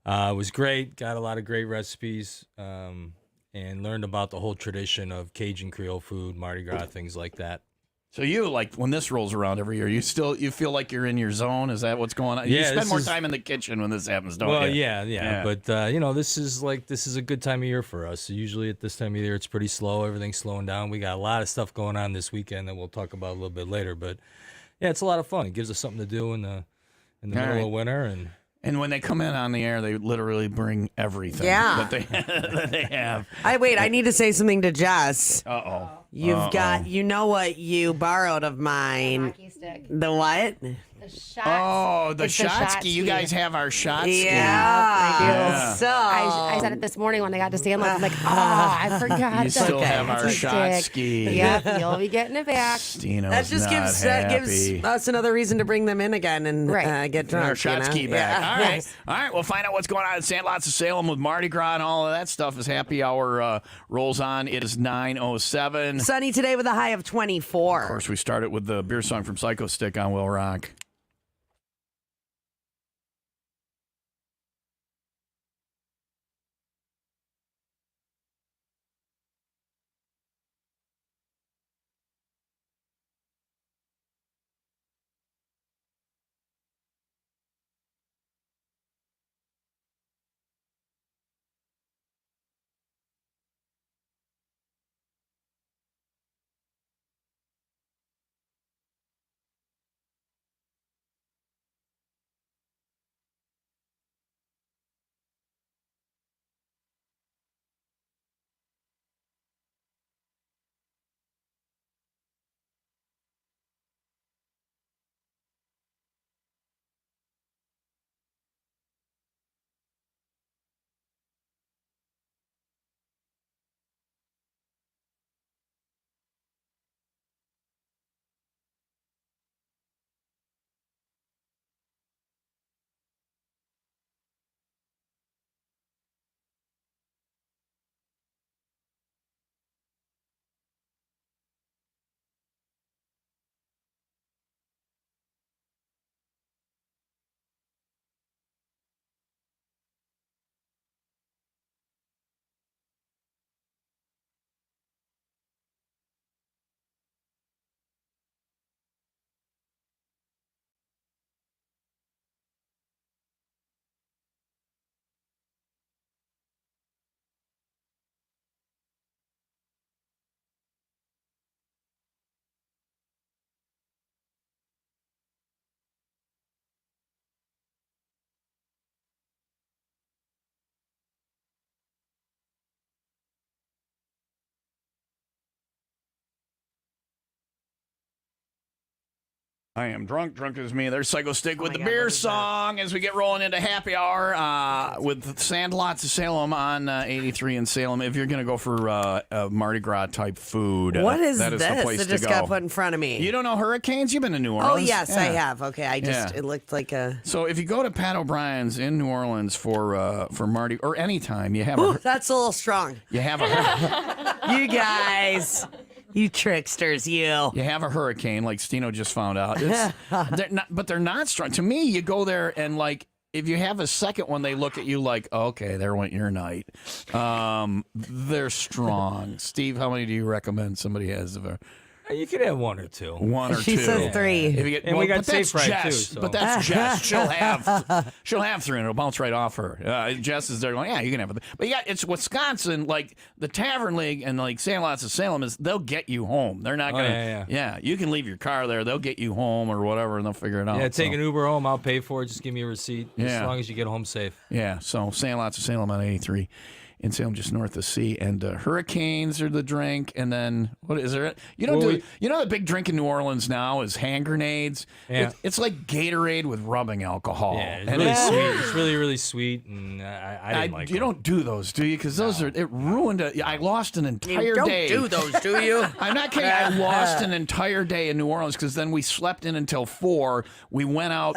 S8: it was great. Got a lot of great recipes, and learned about the whole tradition of Cajun Creole food, Mardi Gras, things like that.
S1: So you, like, when this rolls around every year, you feel like you're in your zone? Is that what's going on?
S8: Yeah,
S1: you spend more time in the kitchen when this happens, don't you?
S8: Well, yeah. But this is a good time of year for us. Usually at this time of year, it's pretty slow. Everything's slowing down. We got a lot of stuff going on this weekend that we'll talk about a little bit later. But yeah, it's a lot of fun. It gives us something to do in the middle of winter.
S1: And when they come in on the air, they literally bring everything that they have.
S2: I need to say something to Jess.
S1: Uh-oh.
S2: You've got, you know what you borrowed of mine?
S9: Hockey stick.
S2: The what?
S9: The shot.
S1: Oh, the
S9: It's the
S1: shot
S9: shot
S1: ski. You
S9: ski.
S1: guys have our shot ski.
S2: Yeah.
S9: I do.
S1: Yeah.
S2: So
S9: I said it this morning when I got to Sandlots. I'm like, I forgot.
S1: You
S9: the
S1: still have our
S9: hockey
S1: shot
S9: stick.
S1: ski.
S9: Yep, you'll be getting it back.
S1: Stino's
S2: that just
S1: not
S2: gives
S1: happy.
S2: us another reason to bring them in again and
S9: Right.
S2: get drunk.
S1: Our shot ski back.
S2: Yeah.
S1: All right.
S9: Yes.
S1: All right. We'll find out what's going on at Sandlots of Salem with Mardi Gras and all of that stuff as happy hour rolls on. It is 9:07.
S2: Sunny today with a high of 24.
S1: Of course, we started with the beer song from Psycho Stick on Will Rock. I am drunk. Drunk as me. There's Psycho Stick with
S2: my
S1: the
S2: God,
S1: beer
S2: what is that?
S1: song as we get rolling into happy hour with Sandlots of Salem on 83 in Salem. If you're going to go for Mardi Gras type food,
S2: What is
S1: that is
S2: this
S1: the place
S2: that just
S1: to
S2: got
S1: go.
S2: put in front of me?
S1: You don't know Hurricanes? You've been to New Orleans.
S2: Oh, yes, I
S1: Yeah.
S2: have. Okay, it looked like a...
S1: So if you go to Pat O'Brien's in New Orleans for Mardi or anytime, you have
S2: Ooh, that's a little strong.
S1: you have a
S2: You guys, you tricksters, you.
S1: you have a hurricane like Stino just found out. They're not strong. To me, you go there and like if you have a second one, they look at you like, okay, there went your night. They're strong. Steve, how many do you recommend somebody has of a?
S8: You could have one or two.
S1: One or
S2: She
S1: two.
S2: says 3.
S1: If you get,
S8: And we got
S1: but that's
S8: safe ride,
S1: Jess.
S8: too, so.
S1: But that's Jess. She'll have 3, and it'll bounce right off her. Jess is there going, yeah, you can have it. But yeah, it's Wisconsin. Like the Tavern League and like Sandlots of Salem they'll get you home. They're not gonna.
S8: yeah.
S1: You can leave your car there. They'll get you home or whatever, and they'll figure it out.
S8: Yeah, take
S1: so.
S8: an Uber home. I'll pay for it. Just give me a receipt.
S1: Yeah.
S8: As long as you get home safe.
S1: Yeah, so Sandlots of Salem on 83 in Salem, just north of sea. And hurricanes are the drink. And then, what is there? You know the big drink in New Orleans now is hand grenades.
S8: Yeah.
S1: It's like Gatorade with rubbing alcohol.
S8: Yeah, it's
S1: And
S8: really
S1: it's-
S8: sweet. It's really, really sweet, and I didn't like
S1: you
S8: them.
S1: don't do those, do you? Because it ruined it. I lost an entire
S2: You don't
S1: day.
S2: do those, do you?
S1: I'm not kidding. I lost an entire day in New Orleans because then we slept in until 4. We went out,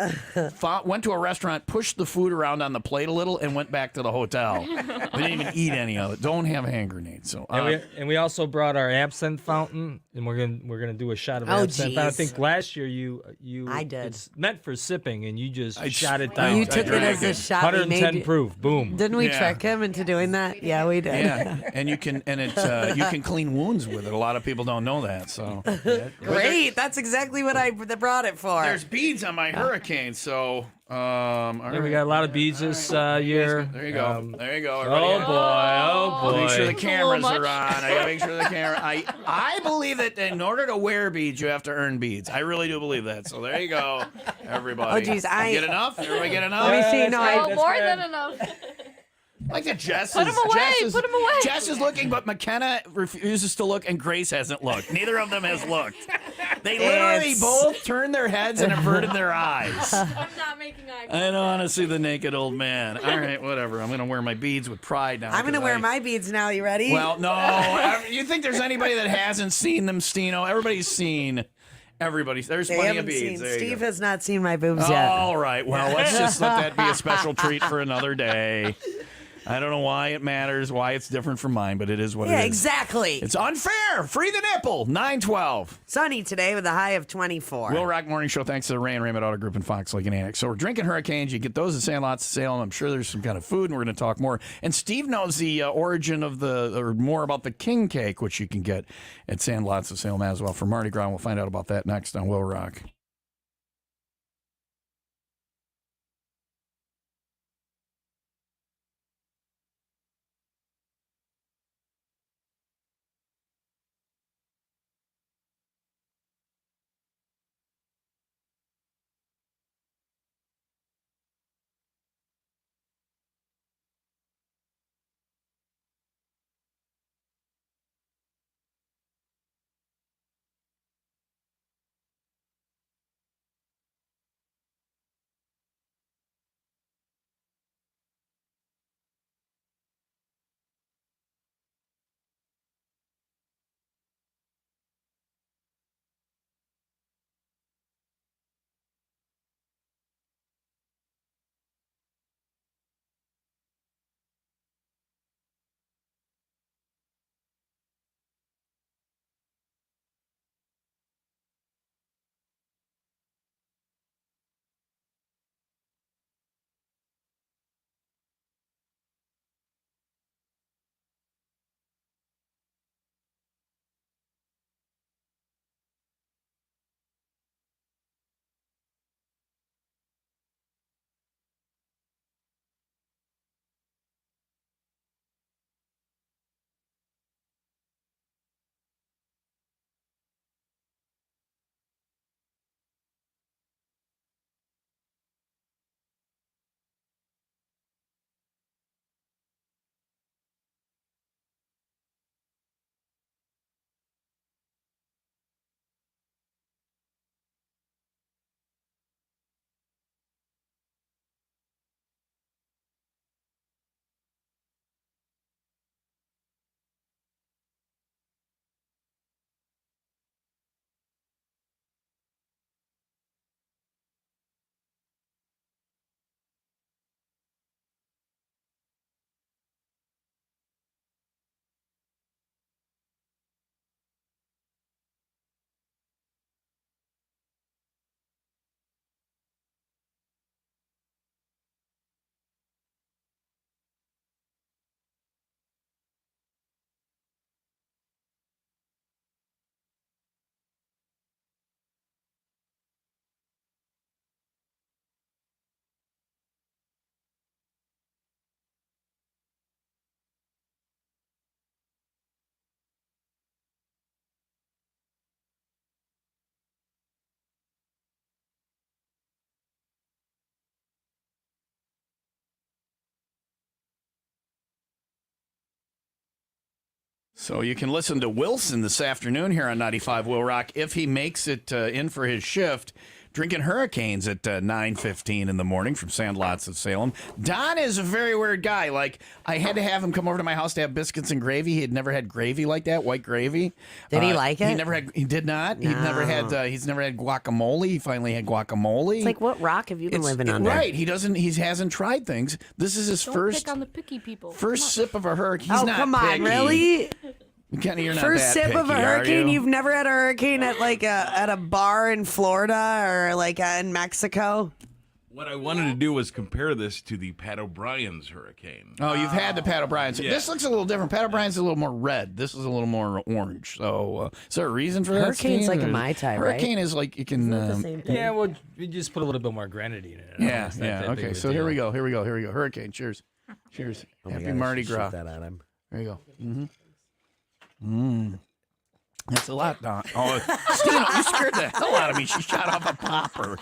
S1: went to a restaurant, pushed the food around on the plate a little, and went back to the hotel. We didn't even eat any of it. Don't have hand grenades. So
S8: And we also brought our absinthe fountain, and we're gonna do a shot of
S2: Oh,
S8: absinthe. I
S2: geez.
S8: think last year you
S2: I did.
S8: It's meant for sipping, and you just
S1: I
S8: shot it
S1: just-
S8: down.
S2: You took it as a shot. We
S8: 110
S2: made,
S8: proof. Boom.
S2: Didn't we
S1: Yeah.
S2: trick him into doing that? Yeah, we did.
S1: yeah, and you can you can clean wounds with it. A lot of people don't know that. So
S2: Great. That's exactly what I brought it for.
S1: there's beads on my hurricane. So all
S8: Yeah, we
S1: right.
S8: got a lot of beads this year.
S1: There you go. There you go.
S8: Oh
S1: Everybody.
S8: boy! Oh boy!
S1: Make sure the cameras
S4: much.
S1: are on. I gotta make sure the camera. I believe that in order to wear beads, you have to earn beads. I really do believe that. So there you go, everybody.
S2: Oh, geez,
S1: Get enough? Everybody get enough?
S2: Let me see. No,
S8: That's
S2: I,
S8: good.
S4: More than enough.
S1: Like that Jess
S4: Put
S1: is,
S4: 'em away,
S1: Jess is,
S4: put 'em away.
S1: Jess is looking, but McKenna refuses to look, and Grace hasn't looked. Neither of them has looked. They literally
S2: It's-
S1: both turned their heads and averted their eyes.
S4: I'm not making eye
S1: I don't want to see the naked old man. All right, whatever. I'm going to wear my beads with pride now.
S2: I'm going to
S1: 'cause
S2: wear
S1: I-
S2: my beads now. You ready?
S1: Well, no. You think there's anybody that hasn't seen them, Stino? Everybody's seen. There's
S2: they
S1: plenty of
S2: haven't
S1: beads.
S2: seen.
S1: There you
S2: Steve
S1: go.
S2: has not seen my boobs yet.
S1: All right. Well, let's just let that be a special treat for another day. I don't know why it matters, why it's different from mine, but it is what
S2: Yeah,
S1: it is.
S2: exactly.
S1: It's unfair. Free the nipple. 912.
S2: Sunny today with a high of 24.
S1: Will Rock Morning Show. Thanks to the Ray and Raymond Auto Group and Fox Lake and Annex. So we're drinking Hurricanes. You get those at Sandlots of Salem. I'm sure there's some kind of food, and we're going to talk more. And Steve knows the origin of or more about the king cake, which you can get at Sandlots of Salem as well for Mardi Gras. We'll find out about that next on Will Rock. So you can listen to Wilson this afternoon here on 95 Will Rock if he makes it in for his shift. Drinking Hurricanes at 9:15 in the morning from Sandlots of Salem. Don is a very weird guy. Like, I had to have him come over to my house to have biscuits and gravy. He had never had gravy like that, white gravy.
S2: Did he like it?
S1: He did not.
S2: No.
S1: He's never had guacamole. He finally had guacamole.
S2: It's like, what rock have you been living under?
S1: Right. He hasn't tried things. This is his
S4: Don't
S1: first
S4: pick on the picky people.
S1: first sip of a hurricane. He's
S2: Oh,
S1: not
S2: come on,
S1: picky.
S2: really?
S1: Kenny, you're not
S2: First
S1: that
S2: sip of a
S1: picky, are
S2: hurricane?
S1: you?
S2: You've never had a hurricane at at a bar in Florida or like in Mexico?
S10: What I wanted to do was compare this to the Pat O'Brien's hurricane.
S1: Oh, you've had the Pat O'Brien's.
S10: Yeah.
S1: This looks a little different. Pat O'Brien's a little more red. This is a little more orange. So, is there a reason for that?
S2: Hurricane's
S1: Steve?
S2: like a Mai Tai, right?
S1: Hurricane is like you can.
S8: Yeah, well, we just put a little bit more granity in it.
S1: Yeah,
S8: It's not
S1: yeah.
S8: that big
S1: Okay,
S8: of a
S1: so here we
S8: deal.
S1: go. Hurricane. Cheers. Cheers.
S2: Oh my
S1: Happy
S2: God, I
S1: Mardi
S2: should shoot
S1: Gras.
S2: that on him.
S1: There you go. That's a lot, Don. Oh, Steve, you scared the hell out of me. She shot off a popper.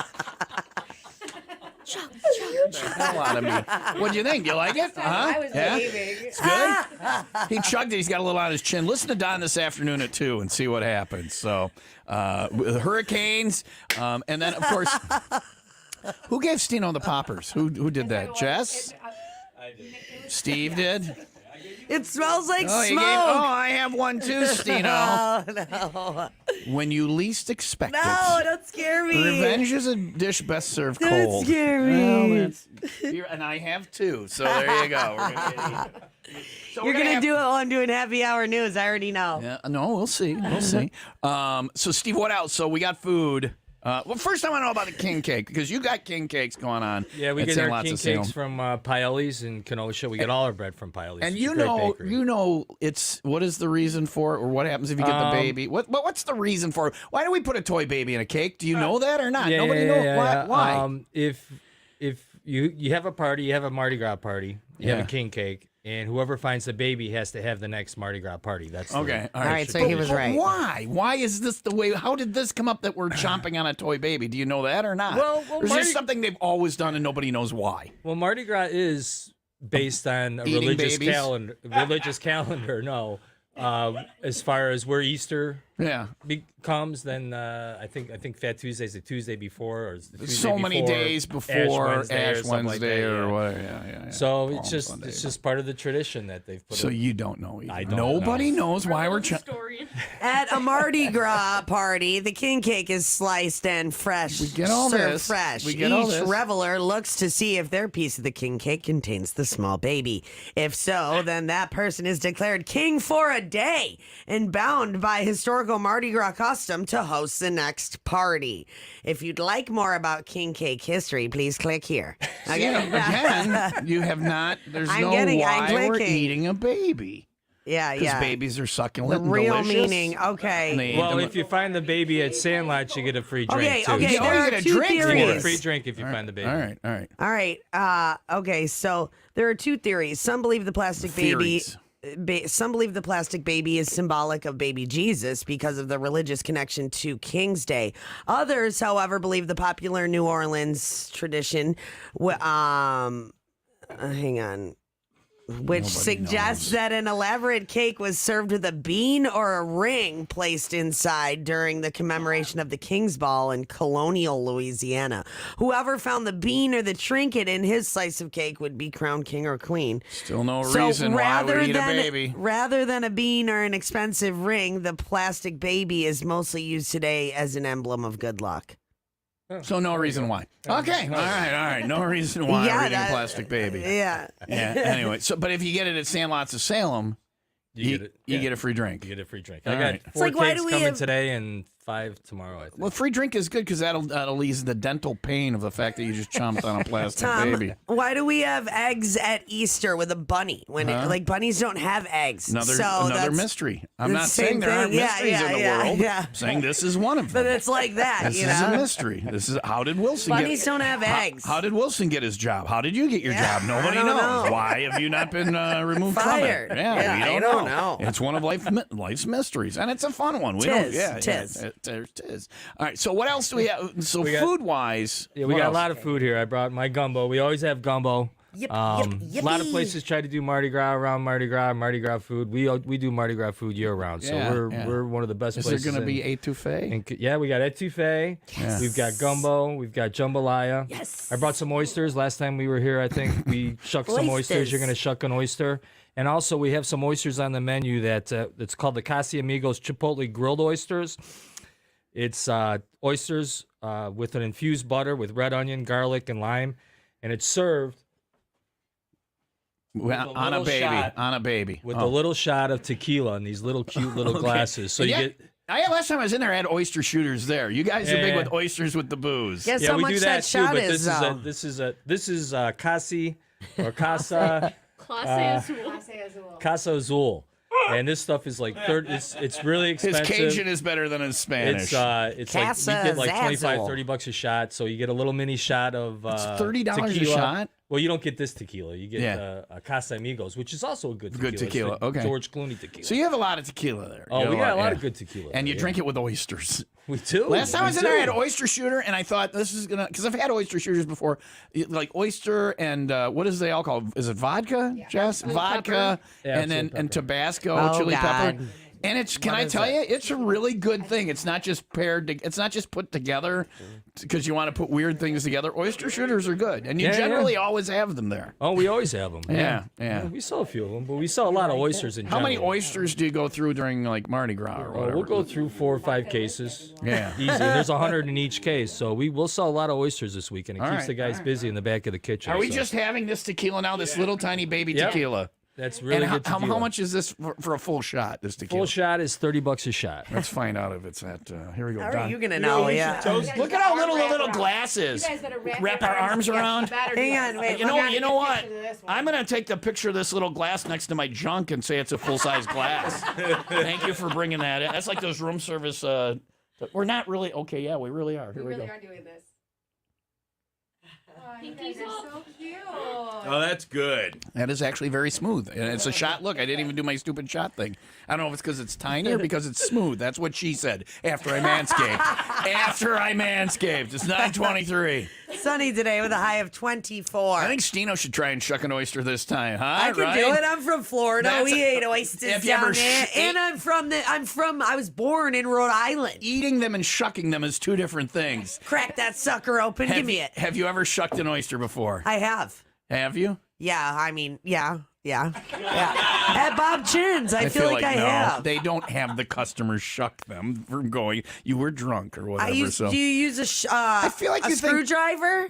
S1: The hell out of me. What'd you think? You like it?
S9: I was
S1: Yeah?
S9: waving.
S1: It's good? He chugged it. He's got a little on his chin. Listen to Don this afternoon at 2 and see what happens. So, with hurricanes, and then, of course, who gave Stino the poppers? Who did that? Jess? Steve did?
S2: It smells like
S1: Oh,
S2: smoke.
S1: I have one too, Stino.
S2: Oh, no.
S1: When you least expect
S2: No,
S1: it.
S2: don't scare me.
S1: Revenge is a dish best served
S2: Don't
S1: cold.
S2: scare me.
S1: And I have two, so there you go.
S2: You're going to do it while I'm doing happy hour news. I already know.
S1: Yeah, no, we'll see. We'll see. So, Steve, what else? So, we got food. Well, first I want to know about the king cake, because you got king cakes going on.
S8: Yeah, we
S1: at
S8: get
S1: St.
S8: our
S1: Lots
S8: king
S1: of Salem.
S8: cakes from Paelli's in Kenosha. We get all our bread from Paelli's.
S1: And
S8: It's a great bakery.
S1: you know, it's what is the reason for it, or what happens if you get the baby? What's the reason for it? Why do we put a toy baby in a cake? Do you know that or not? Nobody knows why.
S8: If you have a party, you have a Mardi Gras party, you have
S1: Yeah.
S8: a king cake, and whoever finds the baby has to have the next Mardi Gras party. That's
S1: Okay,
S2: All right, so he was
S1: But
S2: right.
S1: Why? Why is this the way? How did this come up that we're chomping on a toy baby? Do you know that or not?
S8: Well,
S1: or is
S8: Mardi-
S1: this something they've always done and nobody knows why?
S8: Well, Mardi Gras is based on a
S1: Eating
S8: religious
S1: babies?
S8: calendar. Religious calendar, no. As far as where Easter
S1: Yeah.
S8: comes, then I think Fat Tuesday is the Tuesday before, or it's the Tuesday
S1: So many
S8: before
S1: days before
S8: Ash something like that,
S1: or
S8: yeah.
S1: whatever. Yeah.
S8: So
S1: Palm
S8: it's just
S1: Sunday.
S8: it's just part of the tradition that they've put.
S1: So
S8: in.
S1: you don't know either.
S8: I don't
S1: Nobody
S8: know.
S1: knows why we're
S2: At a Mardi Gras party, the king cake is sliced and fresh.
S1: We get all
S2: served
S1: this.
S2: fresh.
S1: We get all
S2: Each
S1: this.
S2: reveler looks to see if their piece of the king cake contains the small baby. If so, then that person is declared king for a day and bound by historical Mardi Gras custom to host the next party. If you'd like more about king cake history, please click here.
S1: Again, you have not. There's
S2: I'm
S1: no
S2: getting- I'm
S1: why we're
S2: clicking.
S1: eating a baby.
S2: Yeah,
S1: Because
S2: yeah.
S1: babies are
S2: The
S1: succulent and
S2: real
S1: delicious.
S2: meaning. Okay.
S1: And they eat
S8: Well,
S1: them-
S8: if you find the baby at Sandlot, you get a free drink
S2: Okay,
S8: too.
S2: okay.
S1: Oh,
S2: There
S1: you
S2: are
S1: get a
S2: two
S1: drink for
S8: You
S1: it.
S8: get a
S2: theories.
S8: free drink if you find the baby.
S1: All right.
S2: All right. Okay. So there are two theories. Some believe the plastic baby.
S1: Theories.
S2: Some believe the plastic baby is symbolic of baby Jesus because of the religious connection to King's Day. Others, however, believe the popular New Orleans tradition. Hang on. Which suggests that an elaborate cake was served with a bean or a ring placed inside during the commemoration of the King's Ball in colonial Louisiana. Whoever found the bean or the trinket in his slice of cake would be crowned king or queen.
S1: Still no reason why we eat a baby.
S2: Rather than a bean or an expensive ring, the plastic baby is mostly used today as an emblem of good luck.
S1: So no reason why. Okay. All right. No reason why
S2: Yeah,
S1: we're eating a
S2: that-
S1: plastic baby.
S2: Yeah.
S1: Yeah. Anyway, but if you get it at Sandlots of Salem, you get a free drink.
S8: You get a free drink.
S1: All
S8: I got
S1: right.
S8: four
S2: like, why
S8: cakes
S2: do we
S8: coming
S2: have-
S8: today and 5 tomorrow, I think.
S1: Well, free drink is good because that'll ease the dental pain of the fact that you just chomped on a plastic
S2: Tom,
S1: baby.
S2: why do we have eggs at Easter with a bunny? When like bunnies don't have eggs.
S1: Another
S2: so that's-
S1: mystery. I'm
S2: the
S1: not
S2: same
S1: saying there aren't
S2: thing. Yeah,
S1: mysteries
S2: yeah,
S1: in the
S2: yeah,
S1: world.
S2: yeah.
S1: I'm saying this is one of
S2: But
S1: them.
S2: it's like that,
S1: This
S2: you
S1: is a
S2: know.
S1: mystery. This is how did Wilson
S2: Bunnies
S1: get?
S2: don't have eggs.
S1: How did Wilson get his job? How did you get your
S2: Yeah,
S1: job? Nobody
S2: I don't
S1: knows.
S2: know.
S1: Why have you not been removed
S2: Fired.
S1: from it? Yeah,
S2: Yeah,
S1: we
S2: I don't know.
S1: It's one of life's mysteries, and it's a fun one. We
S2: Tis,
S1: don't.
S2: tis.
S1: Tis. All right. So what else do we have? So
S8: We got-
S1: food wise,
S8: Yeah, we got a lot of food here. I brought my gumbo. We always have gumbo. A lot of places try to do Mardi Gras around Mardi Gras food. We do Mardi Gras food year round, so we're one of the best places.
S1: Is there going to be etouffee?
S8: Yeah, we got etouffee. Yes. We've got gumbo. We've got jambalaya.
S2: Yes.
S8: I brought some oysters last time we were here. I think we shucked some oysters. You're going to shuck an oyster. And also, we have some oysters on the menu that's called the Casamigos Chipotle Grilled Oysters. It's oysters with an infused butter with red onion, garlic, and lime. And it's served
S1: on a baby.
S8: With a little shot of tequila in these little cute little glasses. So
S1: last time I was in there, I had oyster shooters there. You guys are big with oysters with the booze.
S2: Guess how
S8: we
S2: much
S8: do
S2: that
S8: too.
S2: shot
S8: But
S2: is.
S8: this is Casi or Casa Casa Azul. And this stuff is like it's really expensive.
S1: His Cajun is better than his Spanish.
S8: It's like you get like $25-$30 a shot, so you get a little mini shot of
S1: it's $30
S8: tequila.
S1: a shot.
S8: Well, you don't get this tequila. You get a Casamigos, which is also a good tequila.
S1: Good tequila.
S8: It's
S1: Okay.
S8: George Clooney tequila.
S1: So you have a lot of tequila there.
S8: Oh, we got a lot of good tequila.
S1: And you drink it with oysters.
S8: We do.
S1: Last time I was in there, I had oyster shooter, and I thought this is gonna because I've had oyster shooters before, like oyster and what is they all called? Is it vodka, Jess? Vodka, and then Tabasco, chili pepper. And it's can I tell you, it's a really good thing. It's not just it's not just put together because you want to put weird things together. Oyster shooters are good, and you generally always have them there.
S8: Oh, we always have them.
S1: Yeah.
S8: We sell a few of them, but we sell a lot of oysters in
S1: How
S8: general.
S1: many oysters do you go through during like Mardi Gras or whatever?
S8: We'll go through 4 or 5 cases.
S1: Yeah.
S8: Easy. And there's 100 in each case, so we'll sell a lot of oysters this weekend. It keeps the guys busy in the back of the kitchen.
S1: Are we just having this tequila now? This little tiny baby tequila.
S8: That's really good tequila.
S1: How much is this for a full shot? This tequila.
S8: Full shot is $30 a shot.
S1: Let's find out if it's at. Here we go.
S2: How
S1: Don.
S2: are you gonna know?
S1: Look at how little glasses. Wrap our arms around.
S2: Hang on, wait.
S1: You know what? I'm gonna take the picture of this little glass next to my junk and say it's a full size glass. Thank you for bringing that in. That's like those room service. We're not really okay. Yeah, we really are. Here we go.
S9: are doing this. Pinky's so cute.
S10: Oh, that's good.
S1: That is actually very smooth. And it's a shot. Look, I didn't even do my stupid shot thing. I don't know if it's because it's tiny or because it's smooth. That's what she said after I manscaped. It's 9:23.
S2: Sunny today with a high of 24.
S1: I think Stino should try and shuck an oyster this time, huh?
S2: I can do it. I'm from Florida. We ate oysters down there. And I was born in Rhode Island.
S1: Eating them and shucking them is two different things.
S2: Crack that sucker open. Give me it.
S1: Have you ever shucked an oyster before?
S2: I have.
S1: Have you?
S2: Yeah, I mean, yeah. At Bob Chin's, I feel like I
S1: no,
S2: have.
S1: They don't have the customers shuck them from going, you were drunk or whatever.
S2: Do you use
S1: I feel like
S2: a screwdriver?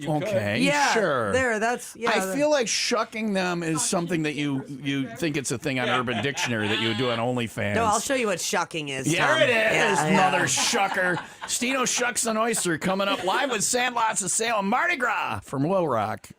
S1: Okay,
S2: yeah,
S1: sure.
S2: I
S1: feel like shucking them is something that you think it's a thing on Urban Dictionary that you would do on OnlyFans.
S2: No, I'll show you what shucking is.
S1: There
S2: Tom.
S1: it is,
S2: Yeah.
S1: mother shucker. Stino shucks an oyster coming up live with Sandlots of Salem Mardi Gras from WIIL Rock.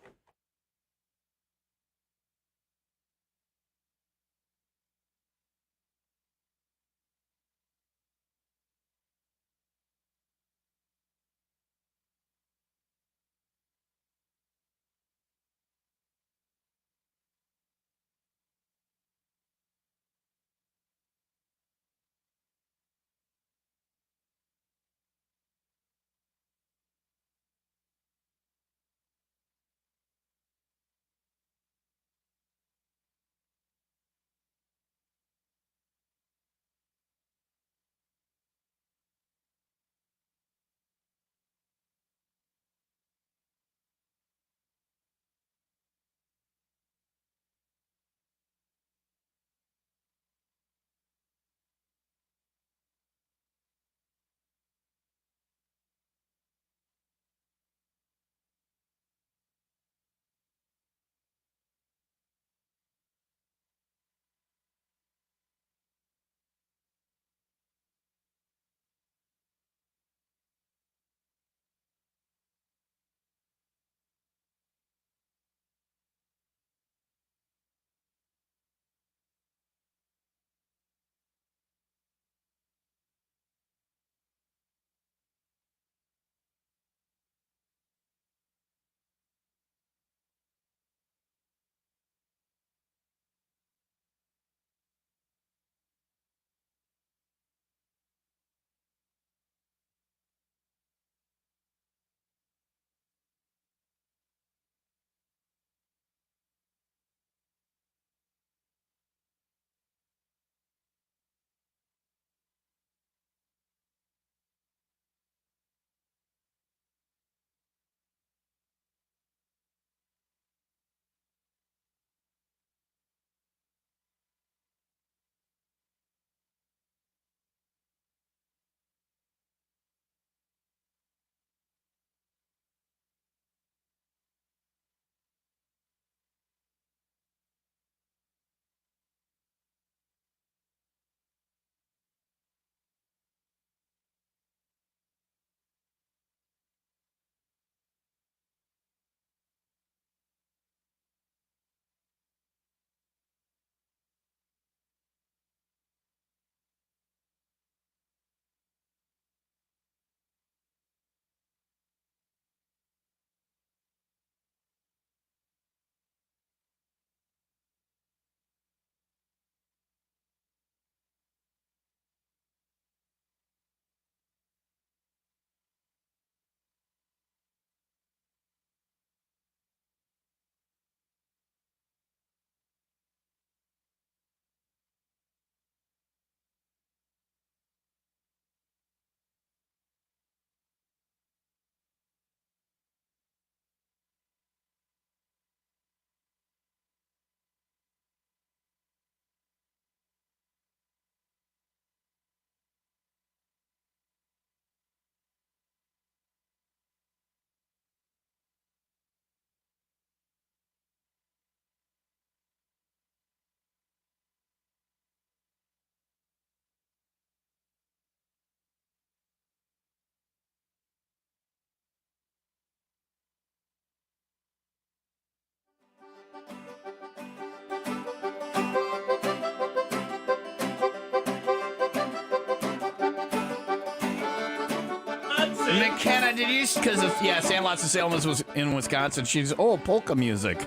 S1: McKenna, did you? Because Sandlots of Salem was in Wisconsin. She's polka music.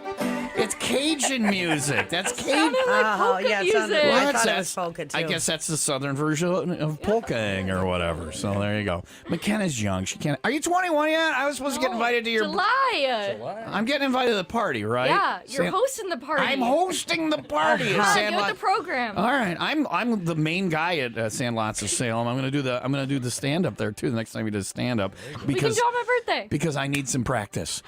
S1: It's Cajun music. That's Cajun.
S2: Oh, yeah, it sounded,
S4: music.
S2: I thought it was polka, too.
S1: I guess that's the southern version of polkaing or whatever. So there you go. McKenna's young. She can't. Are you 21 yet? I was supposed to get invited to your.
S4: July.
S1: I'm getting invited to the party, right?
S4: Yeah, you're hosting the party.
S1: I'm hosting the party at
S4: You're
S1: Sandlot.
S4: the program.
S1: All right, I'm the main guy at Sandlots of Salem. I'm gonna do the stand up there too. The next time we do stand up
S4: We can do it on my birthday.
S1: because I need some practice.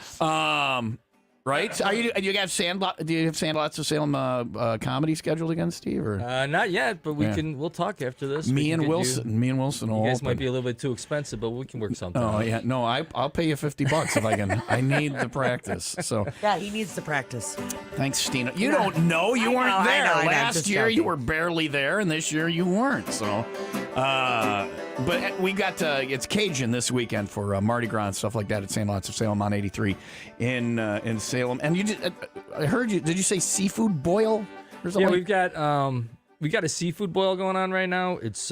S1: Right? Are you? Do you have Sandlots of Salem comedy scheduled again, Steve? Or
S8: Not yet, but we'll talk after this.
S1: me and Wilson will
S8: You guys
S1: open.
S8: might be a little bit too expensive, but we can work something
S1: Oh
S8: out.
S1: yeah, no, I'll pay you $50 if I can. I need the practice. So
S2: Yeah, he needs to practice.
S1: thanks, Stina. You don't know. You
S2: I
S1: weren't
S2: know, I
S1: there.
S2: know, I'm
S1: Last
S2: just
S1: year you
S2: joking.
S1: were barely there, and this year you weren't. So, but we got it's Cajun this weekend for Mardi Gras and stuff like that at Sandlots of Salem on 83 in Salem. And you did. I heard you. Did you say seafood boil? Or something
S8: Yeah,
S1: like-
S8: we got a seafood boil going on right now. It's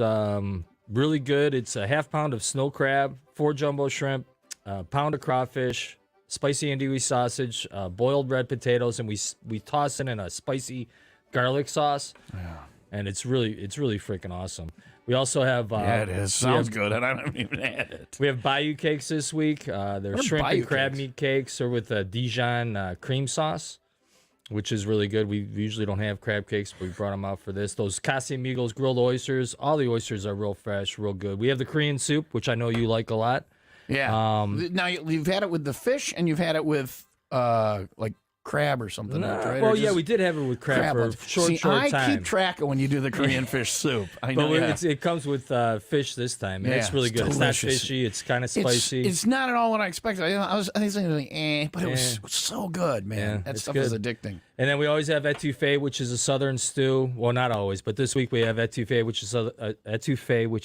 S8: really good. It's a half pound of snow crab, 4 jumbo shrimp, a pound of crawfish, spicy andouille sausage, boiled red potatoes, and we toss it in a spicy garlic sauce. Yeah. And it's really freaking awesome. We also have
S1: Yeah, it is. Sounds good, and I haven't even had it.
S8: we have bayou cakes this week. They're
S1: What are
S8: shrimp
S1: bayou
S8: and crab
S1: cakes?
S8: meat cakes, or with a Dijon cream sauce, which is really good. We usually don't have crab cakes, but we brought them out for this. Those Casamigos grilled oysters. All the oysters are real fresh, real good. We have the Korean soup, which I know you like a lot.
S1: Yeah. Now you've had it with the fish, and you've had it with like crab or something. Right?
S8: Well,
S1: Or
S8: yeah,
S1: just
S8: we did have it with crab for a
S1: ones?
S8: short
S1: See, I
S8: time.
S1: keep track of when you do the Korean fish soup. I know.
S8: But it comes with fish this time. and
S1: Yeah,
S8: it's really
S1: it's
S8: good. It's not
S1: delicious.
S8: fishy. It's kind of spicy.
S1: It's not at all what I expected. I was thinking like, but it was so good, man.
S8: Yeah,
S1: that
S8: it's
S1: stuff is
S8: good.
S1: addicting.
S8: And then we always have etouffee, which is a southern stew. Well, not always, but this week we have etouffee, which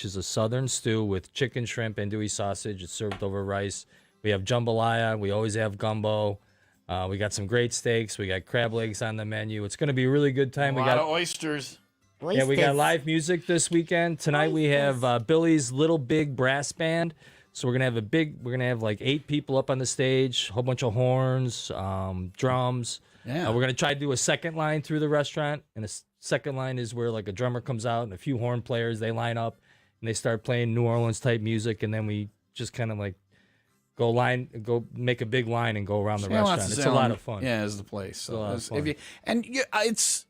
S8: is a southern stew with chicken, shrimp, andouille sausage. It's served over rice. We have jambalaya. We always have gumbo. We got some great steaks. We got crab legs on the menu. It's going to be a really good time.
S1: A lot of oysters.
S8: Yeah, we got live music this weekend. Tonight we have Billy's Little Big Brass Band. So we're gonna have like 8 people up on the stage, a whole bunch of horns, drums.
S1: Yeah.
S8: We're gonna try to do a second line through the restaurant, and the second line is where like a drummer comes out and a few horn players. They line up and they start playing New Orleans type music, and then we just kind of like go make a big line and go around the restaurant. It's a lot of fun.
S1: Yeah, it's the place. So
S8: a lot of
S1: it's-
S8: fun.
S1: it's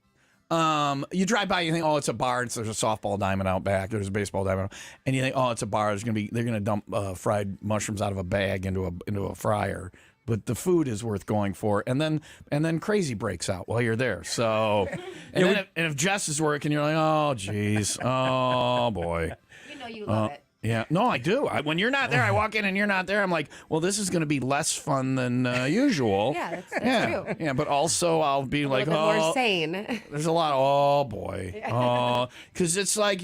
S1: you drive by, you think, oh, it's a bar. There's a softball diamond out back. There's a baseball diamond, and you think, oh, it's a bar. They're gonna dump fried mushrooms out of a bag into a fryer. But the food is worth going for, and then crazy breaks out while you're there. So, and if Jess is working, you're like, oh, geez, oh boy.
S9: You know you love it.
S1: Yeah, no, I do. When you're not there, I walk in and you're not there. I'm like, well, this is going to be less fun than usual.
S9: Yeah, that's true.
S1: Yeah, but also I'll be
S9: A
S1: like,
S9: little bit
S1: oh,
S9: more sane.
S1: there's a lot of, oh boy, because it's like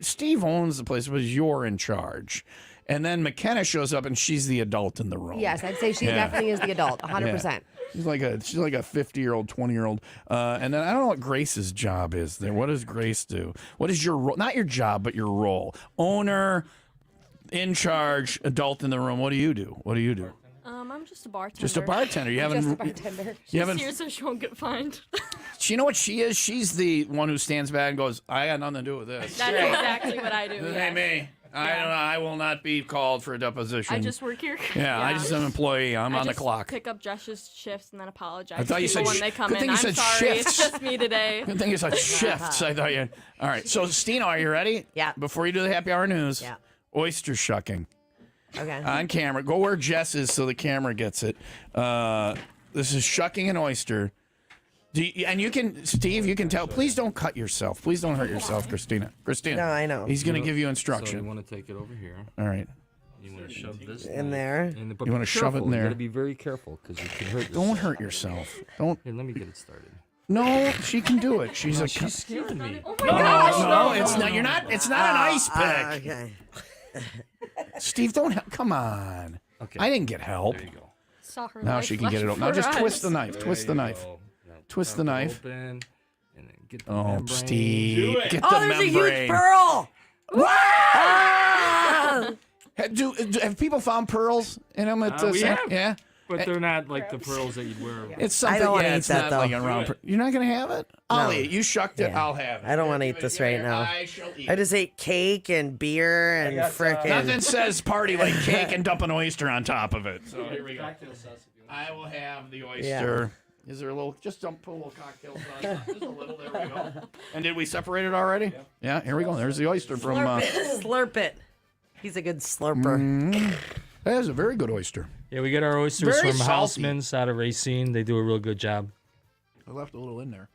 S1: Steve owns the place, but you're in charge. And then McKenna shows up and she's the adult in the room.
S9: Yes, I'd say she definitely is the adult, 100%.
S1: Yeah. She's like a 50-year-old, 20-year-old. And then I don't know what Grace's job is there. What does Grace do? What is your role? Not your job, but your role. Owner, in charge, adult in the room. What do you do? What do you do?
S4: I'm just a bartender.
S1: Just a bartender. You haven't.
S9: Just a bartender.
S1: You haven't.
S4: Here so she won't get fined.
S1: You know what she is? She's the one who stands back and goes, "I got nothing to do with this."
S4: That's exactly what I do.
S1: This
S4: yeah.
S1: ain't me. I will not be called for a deposition.
S4: I just work here.
S1: Yeah, I just am an employee. I'm on the clock.
S4: Pick up Jess's shifts and then apologize.
S1: I thought you
S4: to people
S1: said
S4: when they come
S1: good
S4: in.
S1: thing you
S4: I'm
S1: said
S4: sorry.
S1: shifts.
S4: It's just me today.
S1: Good thing you said shifts. I thought you. All right. So, Stina, are you ready?
S2: Yeah.
S1: Before you do the happy hour news.
S2: Yeah.
S1: Oyster shucking
S2: Okay.
S1: on camera. Go where Jess is so the camera gets it. This is shucking an oyster. And you can, Steve, you can tell. Please don't cut yourself. Please don't hurt yourself, Christina.
S2: No, I know.
S1: He's going to give you
S8: So you
S1: instruction.
S8: want to take it over here.
S1: All right.
S8: You want to shove this
S2: In there.
S8: But
S1: You wanna
S8: be
S1: shove it in
S8: careful.
S1: there.
S8: You got to be very careful because you can hurt yourself.
S1: Don't hurt yourself. Don't.
S8: Here, let me get it started.
S1: No, she can do it. She's
S8: She's scaring me.
S4: Oh my gosh.
S1: No, it's not. You're not. It's not an ice pick.
S2: Okay.
S1: Steve, don't help. Come on.
S8: Okay.
S1: I didn't get help.
S8: There you go.
S4: Saw her
S1: Now
S4: life
S1: she can get it
S4: flash
S1: open. Now just
S4: before
S1: twist the
S4: us.
S1: knife. Twist the
S8: There you
S1: knife.
S8: go. Now,
S1: Twist the
S8: pop it
S1: knife.
S8: Open, and then get the
S1: Oh,
S8: membrane.
S1: Steve. Get
S2: Oh,
S1: the
S2: there's a
S1: membrane.
S2: huge pearl.
S1: Ah! Have people found pearls in them? At
S11: We have.
S1: Yeah.
S11: But they're not like the pearls that you'd wear.
S1: It's something.
S2: I don't wanna
S1: yeah,
S2: eat
S1: it's
S2: that,
S1: not
S2: though.
S1: like a round. You're not gonna have it. I'll
S2: No.
S1: eat it. You shucked it.
S2: Yeah.
S1: I'll have it.
S2: I don't want to eat this right now.
S1: I shall eat.
S2: I just ate cake and beer and frickin'.
S1: Nothing says party like cake and dump an oyster on top of it. So here we go. I will have the oyster. Is there a little? Just put a little cocktail sauce. Just a little. There we go. And did we separate it already? Yeah. Here we go. There's the oyster from.
S2: Slurp it. He's a good slurper.
S1: That is a very good oyster.
S8: Yeah, we get our oysters
S1: Very
S8: from
S1: salty.
S8: Houseman's out of Racine. They do a real good job.
S1: I left a little in there.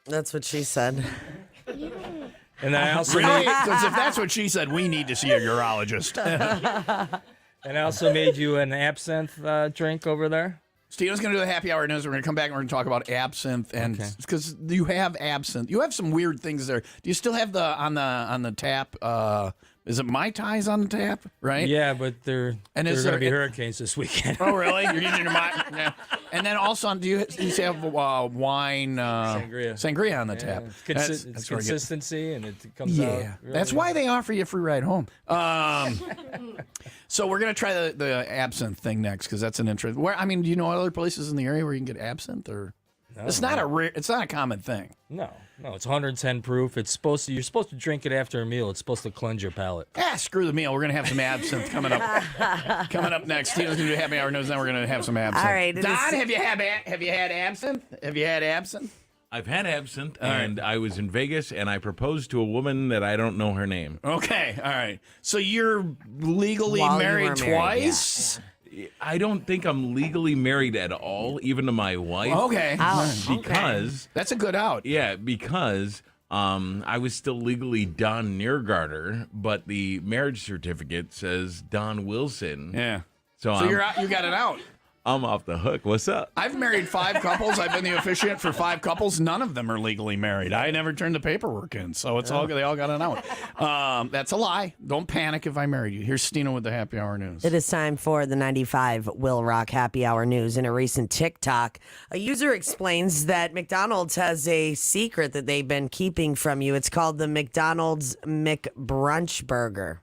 S2: That's what she said.
S8: And I also
S1: Really?
S8: made,
S1: Because if that's what she said, we need to see a urologist.
S8: and I also made you an absinthe drink over there.
S1: Steven's going to do the happy hour news. We're going to come back and we're going to talk about absinthe, and because you have absinthe, you have some weird things there. Do you still have the on the tap? Is it Mai Tais on the tap? Right?
S8: Yeah, but they're
S1: And
S8: going
S1: is
S8: to
S1: there-
S8: be hurricanes this weekend.
S1: Oh, really? You're using your Mai? Yeah. And then also, do you have wine sangria on the tap?
S8: It's
S1: That's
S8: it's
S1: where I get-
S8: consistency, and it comes out.
S1: Yeah,
S8: really
S1: that's
S8: good.
S1: why they offer you a free ride home. So we're gonna try the absinthe thing next because that's an interest. Where do you know other places in the area where you can get absinthe? Or it's not a common thing.
S8: No, it's 110 proof. You're supposed to drink it after a meal. It's supposed to cleanse your palate.
S1: Screw the meal. We're gonna have some absinthe coming up. Coming up next, Steven's gonna do happy hour news. Then we're gonna have some absinthe.
S2: All right,
S1: Don, have you had absinthe? Have you had absinthe?
S10: I've had absinthe, and I was in Vegas, and I proposed to a woman that I don't know her name.
S1: Okay, all right. So you're legally
S2: While you
S1: married
S2: were
S1: twice?
S10: I don't think I'm legally married at all, even to my wife.
S1: Okay.
S10: Because
S1: that's a good out.
S10: Yeah, because I was still legally Don Niergarter, but the marriage certificate says Don Wilson.
S1: Yeah.
S10: So
S1: you're out, you got it out.
S10: I'm off the hook. What's up?
S1: I've married 5 couples. I've been the officiant for 5 couples. None of them are legally married. I never turned the paperwork in, so it's all they all got it out. That's a lie. Don't panic if I married you. Here's Stina with the happy hour news.
S2: It is time for the 95 WIIL Rock Happy Hour News. In a recent TikTok, a user explains that McDonald's has a secret that they've been keeping from you. It's called the McDonald's McBrunch Burger.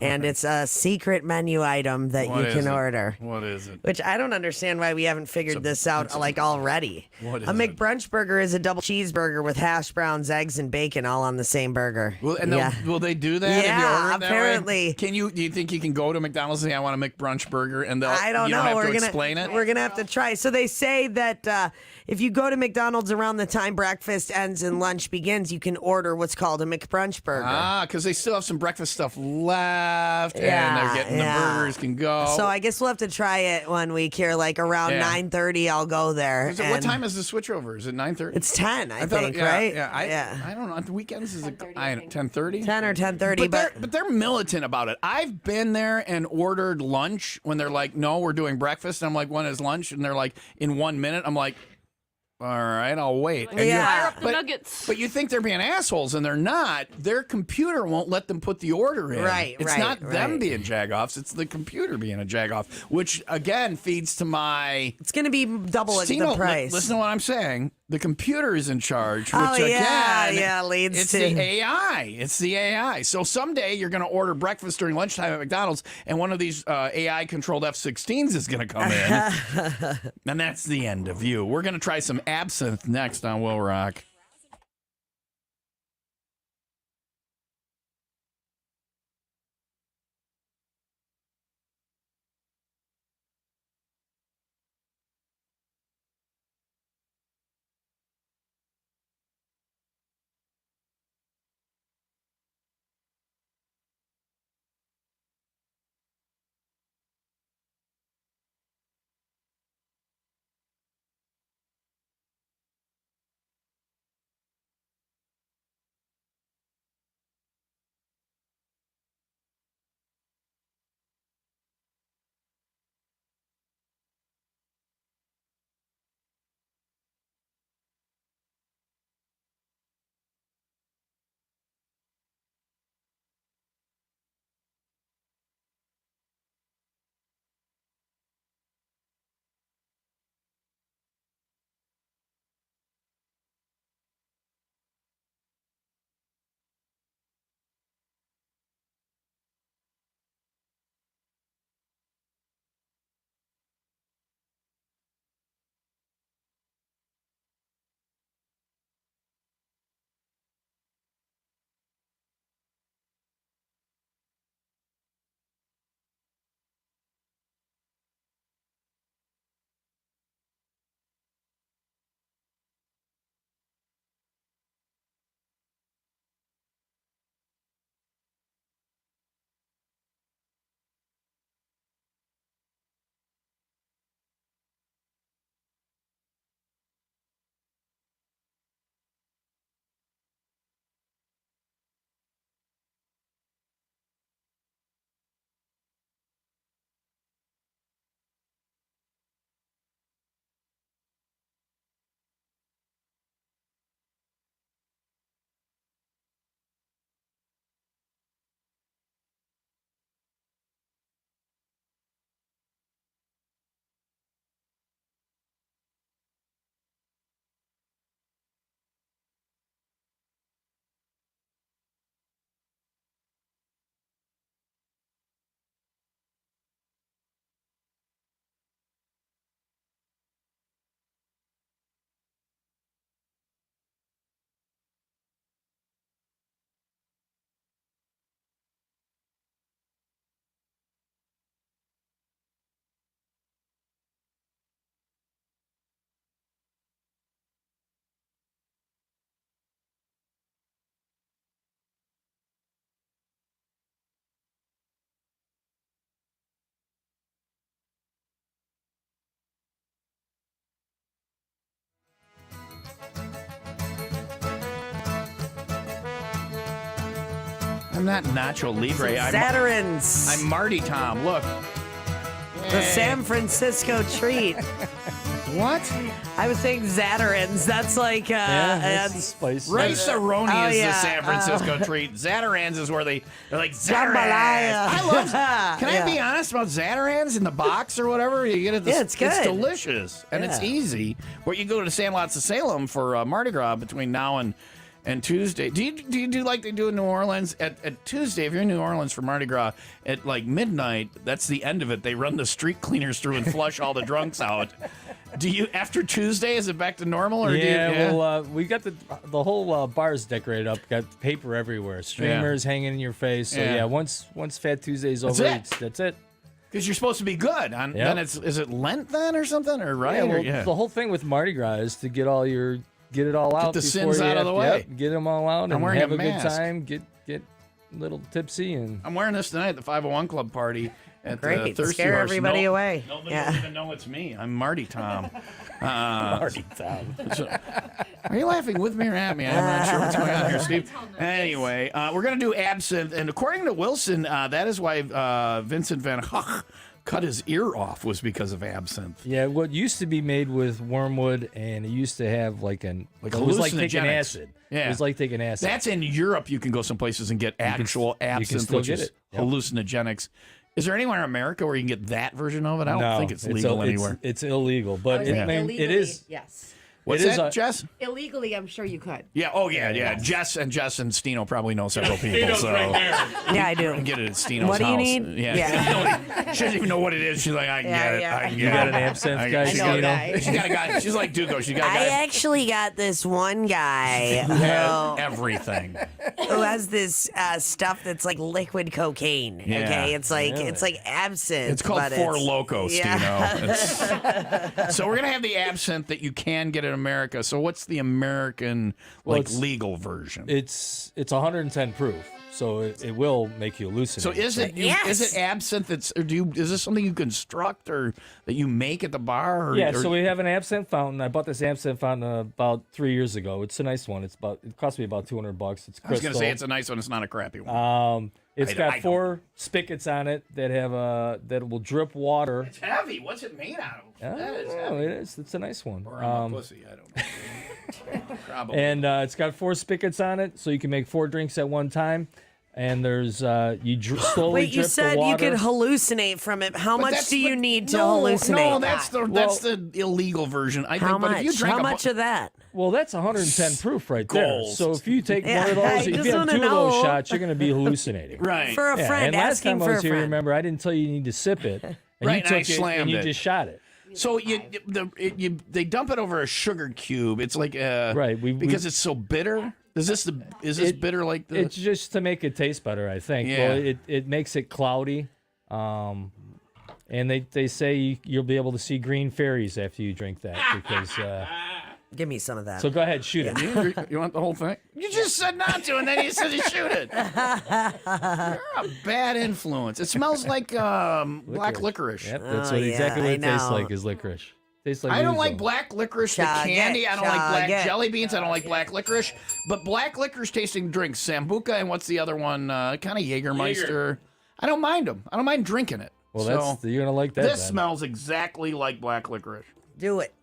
S2: And it's a secret menu item that
S1: What
S2: you
S1: is
S2: can
S1: it?
S2: order.
S1: What is it?
S2: Which I don't understand why we haven't figured this out already.
S1: What is
S2: a
S1: it?
S2: McBrunch burger is a double cheeseburger with hash browns, eggs, and bacon all on the same burger.
S1: Will they do that? if you
S2: Yeah,
S1: order it that
S2: apparently.
S1: way? Do you think you can go to McDonald's and say I want a McBrunch burger and
S2: I don't
S1: you
S2: know.
S1: Don't have
S2: We're
S1: to
S2: gonna
S1: explain it.
S2: We're gonna have to try. So they say that if you go to McDonald's around the time breakfast ends and lunch begins, you can order what's called a McBrunch burger.
S1: Because they still have some breakfast stuff left, and they're getting the burgers can go.
S2: So I guess we'll have to try it one week here, like around 9:30. I'll go there.
S1: What
S2: and
S1: time is the switchover? Is it 9:30?
S2: It's 10, I
S1: thought
S2: think,
S1: yeah,
S2: right?
S1: Yeah, I don't know. On the weekends is it 10:30?
S2: 10 or 10:30.
S1: But they're militant about it. I've been there and ordered lunch when they're like, "No, we're doing breakfast." And I'm like, "When is lunch?" And they're like, "In 1 minute." I'm like, "All right, I'll wait." And
S2: Yeah.
S1: you're-
S2: Fire
S9: up the nuggets.
S1: But you think they're being assholes, and they're not. Their computer won't let them put the order in.
S2: Right,
S1: It's
S2: right,
S1: not them
S2: right.
S1: being jagoffs. It's the computer being a jagoff, which again feeds to my.
S2: It's going to be double
S1: Stino,
S2: the price.
S1: Listen to what I'm saying. The computer is in charge, which
S2: Oh, yeah,
S1: again,
S2: yeah, leads
S1: it's
S2: to-
S1: the AI. It's the AI. So someday you're going to order breakfast during lunchtime at McDonald's, and one of these AI-controlled F-16s is going to come in, and that's the end of you. We're going to try some absinthe next on Will Rock. I'm not Nacho Libre.
S2: Zatarain's.
S1: I'm Marty Tom. Look.
S2: The San Francisco treat.
S1: What?
S2: I was saying Zatarain's. That's like
S8: that's the spice.
S1: Rice-A-Roni is the
S2: yeah.
S1: San Francisco treat. Zatarain's is where they're like Zatarans.
S2: Jambalaya.
S1: I love. Can I be honest about Zatarans in the box or whatever? You get it.
S2: Yeah, it's good.
S1: It's delicious and it's
S2: Yeah.
S1: easy. Where you go to Sandlots of Salem for Mardi Gras between now and Tuesday. Do you do like they do in New Orleans at Tuesday? If you're in New Orleans for Mardi Gras at like midnight, that's the end of it. They run the street cleaners through and flush all the drunks out. Do you after Tuesday? Is it back to normal or
S8: well, we got the whole bars decorated up. Got paper everywhere, streamers hanging in your face. So
S1: Yeah.
S8: once Fat Tuesday's over, that's it.
S1: Because you're supposed to be good. Then is it Lent then or something or right?
S8: The whole thing with Mardi Gras is to get it all out.
S1: the
S8: before
S1: sins
S8: you
S1: out of
S8: have
S1: the
S8: to-
S1: way.
S8: Get them all out and
S1: wearing
S8: have
S1: a
S8: a good
S1: mask.
S8: time. Get a little tipsy and.
S1: I'm wearing this tonight at the 501 Club party at
S2: Great.
S1: Thirsty
S2: Scare
S1: Horse.
S2: everybody away.
S1: Nobody will even know it's me. I'm Marty Tom.
S8: Marty Tom.
S1: Are you laughing with me or at me? I'm not sure what's going on here, Steve. Anyway, we're going to do absinthe. And according to Wilson, that is why Vincent van Gogh cut his ear off was because of absinthe.
S8: Yeah, what used to be made with wormwood, and it used to have it was like taking
S1: hallucinogenics.
S8: acid.
S1: Yeah.
S8: It was like taking acid.
S1: That's in Europe. You can go some places and get actual absinthe,
S8: still
S1: which
S8: get
S1: is
S8: it. Yep.
S1: hallucinogenics. Is there anywhere in America where you can get that version of it? I don't think it's legal anywhere.
S8: It's illegal, but it is.
S9: Yes.
S1: What's
S8: it is
S1: that, Jess?
S9: Illegally, I'm sure you could.
S1: Yeah. Oh, yeah. Jess and Stino probably know several people.
S11: Stino's
S1: So
S11: right there.
S2: Yeah, I
S1: you
S2: do.
S1: can get it at Stino's
S2: What do you
S1: house.
S2: need?
S1: Yeah. She doesn't even know what it is. She's like, I can get it.
S2: Yeah.
S1: I can
S8: You
S1: get
S8: got
S1: it.
S8: an absinthe
S1: I
S8: guy,
S1: she
S9: know
S1: got
S9: a guy.
S1: She's got a guy. She's like Duco. She got a
S2: I
S1: guy
S2: actually got this one guy
S1: who had everything.
S2: who has this stuff that's like liquid cocaine.
S1: Yeah.
S2: Okay, it's like absinthe.
S1: It's called
S2: but
S1: Four Loko,
S2: Yeah.
S1: Stino. So we're gonna have the absinthe that you can get in America. So what's the American
S8: it's-
S1: legal version?
S8: It's 110 proof, so it will make you hallucinate.
S1: So is it is it absinthe that's or is this something you construct or that you make at the bar? Or,
S8: Yeah, so we have an absinthe fountain. I bought this absinthe fountain about 3 years ago. It's a nice one. It cost me about $200. It's crystal.
S1: I was gonna say it's a nice one. It's not a crappy one.
S8: It's got 4 spigots on it that have that will drip water.
S1: It's heavy. What's it made out of? That is
S8: Oh,
S1: heavy.
S8: it is. It's a nice one.
S1: Or I'm a pussy. I don't know. Probably.
S8: And it's got 4 spigots on it, so you can make 4 drinks at one time. And there's slowly
S2: Wait, you
S8: drip
S2: said
S8: the water.
S2: you could hallucinate from it. How much do you need to hallucinate?
S1: No, that's the illegal version. I
S2: How
S1: think.
S2: much?
S1: But if you drink
S2: How much of that?
S8: Well, that's 110 proof right
S1: Goals.
S8: there. So if you take
S2: Yeah,
S8: one of
S2: I
S8: those, if
S2: just
S8: you have
S2: wanna
S8: 2 of those
S2: know.
S8: shots, you're going to be hallucinating.
S1: Right.
S2: For a
S8: Yeah,
S2: friend,
S8: and last
S2: asking
S8: time I
S2: for
S8: was
S2: a
S8: here,
S2: friend.
S8: remember, I didn't tell you you need to sip it. And
S1: Right,
S8: you
S1: and I
S8: took it
S1: slammed
S8: and you
S1: it.
S8: just shot it.
S1: So they dump it over a sugar cube. It's like
S8: Right,
S1: because it's so bitter. Is this bitter like the?
S8: It's just to make it taste better, I think.
S1: Yeah.
S8: Well, it makes it cloudy. And they say you'll be able to see green fairies after you drink that because.
S2: Give me some of that.
S8: So go ahead, shoot it.
S1: You want the whole thing? You just said not to, and then you said to shoot it. You're a bad influence. It smells like black licorice.
S8: Yep, that's
S2: Oh,
S8: exactly
S2: yeah,
S8: what it
S2: I
S8: tastes
S2: know.
S8: like is licorice. Tastes like
S1: I don't
S8: ouzo.
S1: like black licorice, the
S2: Chug
S1: candy.
S2: it,
S1: I don't like black
S2: chug it.
S1: jelly beans. I don't like black licorice. But black licorice tasting drinks, Sambuca, and what's the other one? Kind of Jägermeister. I don't mind them. I don't mind drinking it.
S8: Well,
S1: So,
S8: you're gonna like that.
S1: this
S8: then.
S1: smells exactly like black licorice.
S2: Do it.